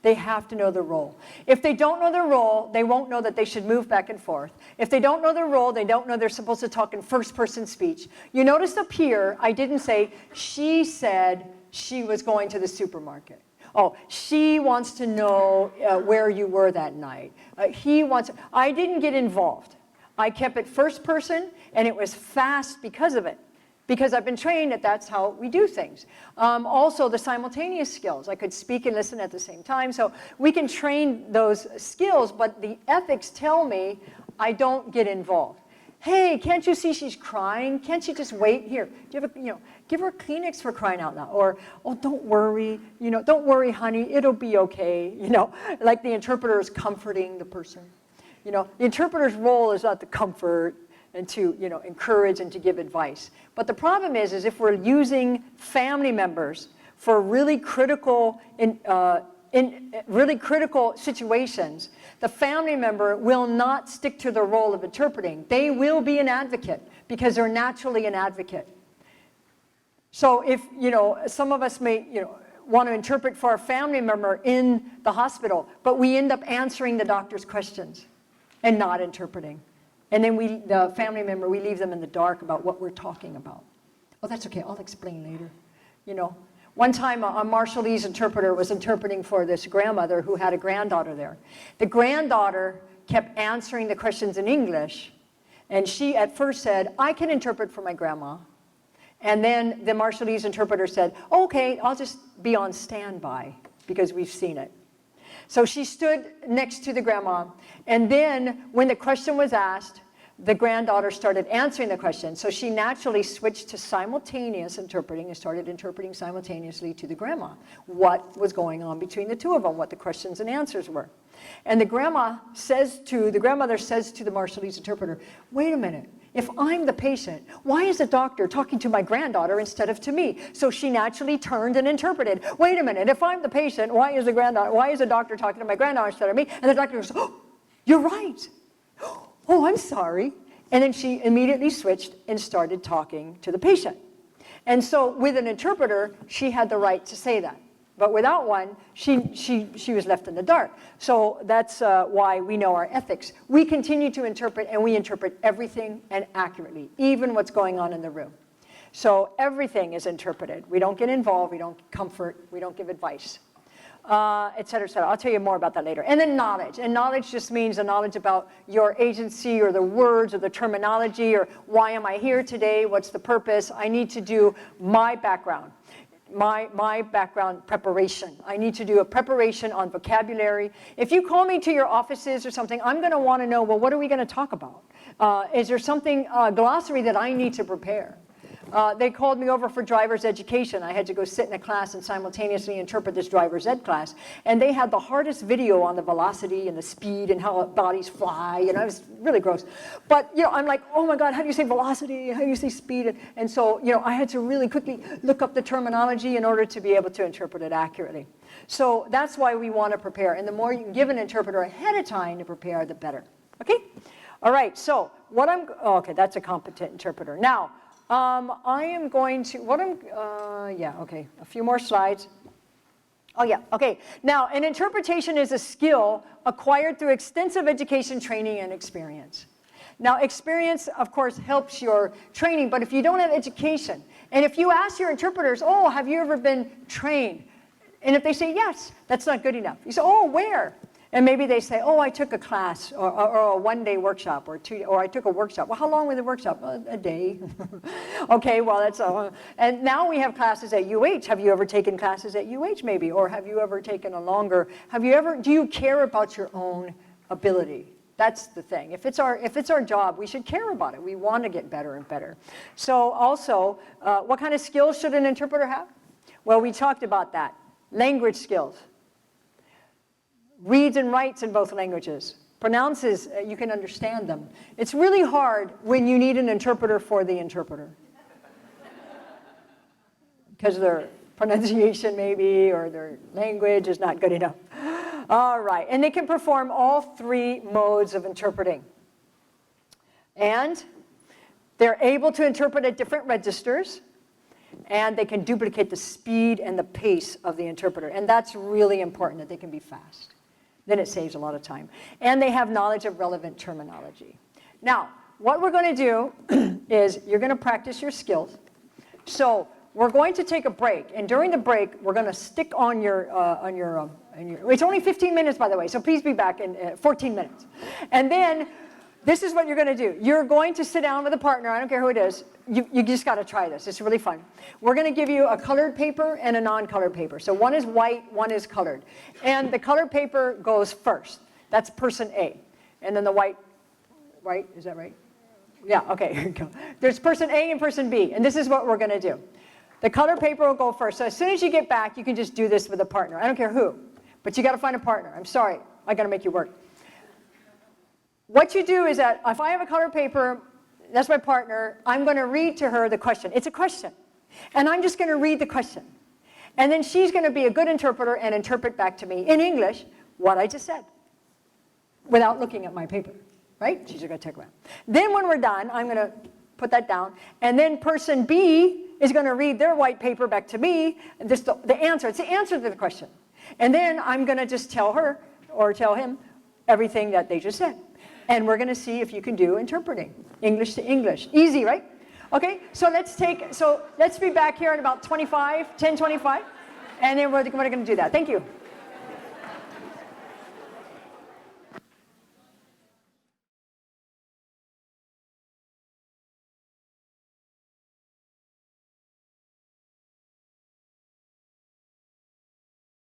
They have to know their role. If they don't know their role, they won't know that they should move back and forth. If they don't know their role, they don't know they're supposed to talk in first-person speech. You notice up here, I didn't say, she said she was going to the supermarket. Oh, she wants to know where you were that night. I didn't get involved. I kept it first person, and it was fast because of it. Because I've been trained that that's how we do things. Also, the simultaneous skills. I could speak and listen at the same time. So we can train those skills, but the ethics tell me I don't get involved. Hey, can't you see she's crying? Can't she just wait here? Give her a Kleenex for crying out loud. Or, oh, don't worry. Don't worry, honey. It'll be okay. Like the interpreter is comforting the person. The interpreter's role is not to comfort and to, encourage and to give advice. But the problem is if we're using family members for really critical, in really critical situations, the family member will not stick to the role of interpreting. They will be an advocate because they're naturally an advocate. So if, some of us may, want to interpret for a family member in the hospital, but we end up answering the doctor's questions and not interpreting. And then the family member, we leave them in the dark about what we're talking about. Oh, that's okay, I'll explain later. One time a Marshallese interpreter was interpreting for this grandmother who had a granddaughter there. The granddaughter kept answering the questions in English, and she at first said, I can interpret for my grandma. And then the Marshallese interpreter said, okay, I'll just be on standby because we've seen it. So she stood next to the grandma, and then when the question was asked, the granddaughter started answering the question. So she naturally switched to simultaneous interpreting and started interpreting simultaneously to the grandma what was going on between the two of them, what the questions and answers were. And the grandmother says to the Marshallese interpreter, wait a minute, if I'm the patient, why is the doctor talking to my granddaughter instead of to me? So she naturally turned and interpreted, wait a minute, if I'm the patient, why is the doctor talking to my granddaughter instead of me? And the doctor goes, oh, you're right. Oh, I'm sorry. And then she immediately switched and started talking to the patient. And so with an interpreter, she had the right to say that. But without one, she was left in the dark. So that's why we know our ethics. We continue to interpret, and we interpret everything and accurately, even what's going on in the room. So everything is interpreted. We don't get involved, we don't comfort, we don't give advice, et cetera, et cetera. I'll tell you more about that later. And then knowledge. And knowledge just means the knowledge about your agency or the words or the terminology or why am I here today, what's the purpose. I need to do my background. My background preparation. I need to do a preparation on vocabulary. If you call me to your offices or something, I'm going to want to know, well, what are we going to talk about? Is there something, glossary that I need to prepare? They called me over for driver's education. I had to go sit in a class and simultaneously interpret this driver's ed class. And they had the hardest video on the velocity and the speed and how bodies fly. It was really gross. But, I'm like, oh my God, how do you say velocity? How do you say speed? And so, I had to really quickly look up the terminology in order to be able to interpret it accurately. So that's why we want to prepare. And the more you can give an interpreter ahead of time to prepare, the better. Okay? All right, so okay, that's a competent interpreter. Now, I am going to, a few more slides. Oh yeah, okay. Now, an interpretation is a skill acquired through extensive education, training, and experience. Now, experience, of course, helps your training, but if you don't have education, and if you ask your interpreters, oh, have you ever been trained? And if they say yes, that's not good enough. You say, oh, where? And maybe they say, oh, I took a class or a one-day workshop or I took a workshop. Well, how long was the workshop? A day. Okay, well, that's and now we have classes at UH. Have you ever taken classes at UH maybe? Or have you ever taken a longer, do you care about your own ability? That's the thing. If it's our job, we should care about it. We want to get better and better. So also, what kind of skills should an interpreter have? Well, we talked about that. Language skills. Reads and writes in both languages. Pronounces, you can understand them. It's really hard when you need an interpreter for the interpreter. Because their pronunciation maybe, or their language is not good enough. All right, and they can perform all three modes of interpreting. And they're able to interpret at different registers, and they can duplicate the speed and the pace of the interpreter. And that's really important, that they can be fast. Then it saves a lot of time. And they have knowledge of relevant terminology. Now, what we're going to do is you're going to practice your skills. So we're going to take a break. And during the break, we're going to stick on your it's only 15 minutes, by the way, so please be back in 14 minutes. And then this is what you're going to do. You're going to sit down with a partner. I don't care who it is. You just got to try this. It's really fun. We're going to give you a colored paper and a non-colored paper. So one is white, one is colored. And the colored paper goes first. That's person A. And then the white, right? Is that right? Yeah, okay, here we go. There's person A and person B. And this is what we're going to do. The colored paper will go first. So as soon as you get back, you can just do this with a partner. I don't care who. But you got to find a partner. I'm sorry. I got to make you work. what you do is that if I have a color paper, that's my partner, I'm going to read to her the question. It's a question. And I'm just going to read the question. And then she's going to be a good interpreter and interpret back to me in English what I just said without looking at my paper, right? She's going to take it. Then when we're done, I'm going to put that down. And then person B is going to read their white paper back to me, just the answer. It's the answer to the question. And then I'm going to just tell her or tell him everything that they just said. And we're going to see if you can do interpreting, English to English. Easy, right? Okay, so let's be back here at about 10:25, and then we're going to do that. Thank you.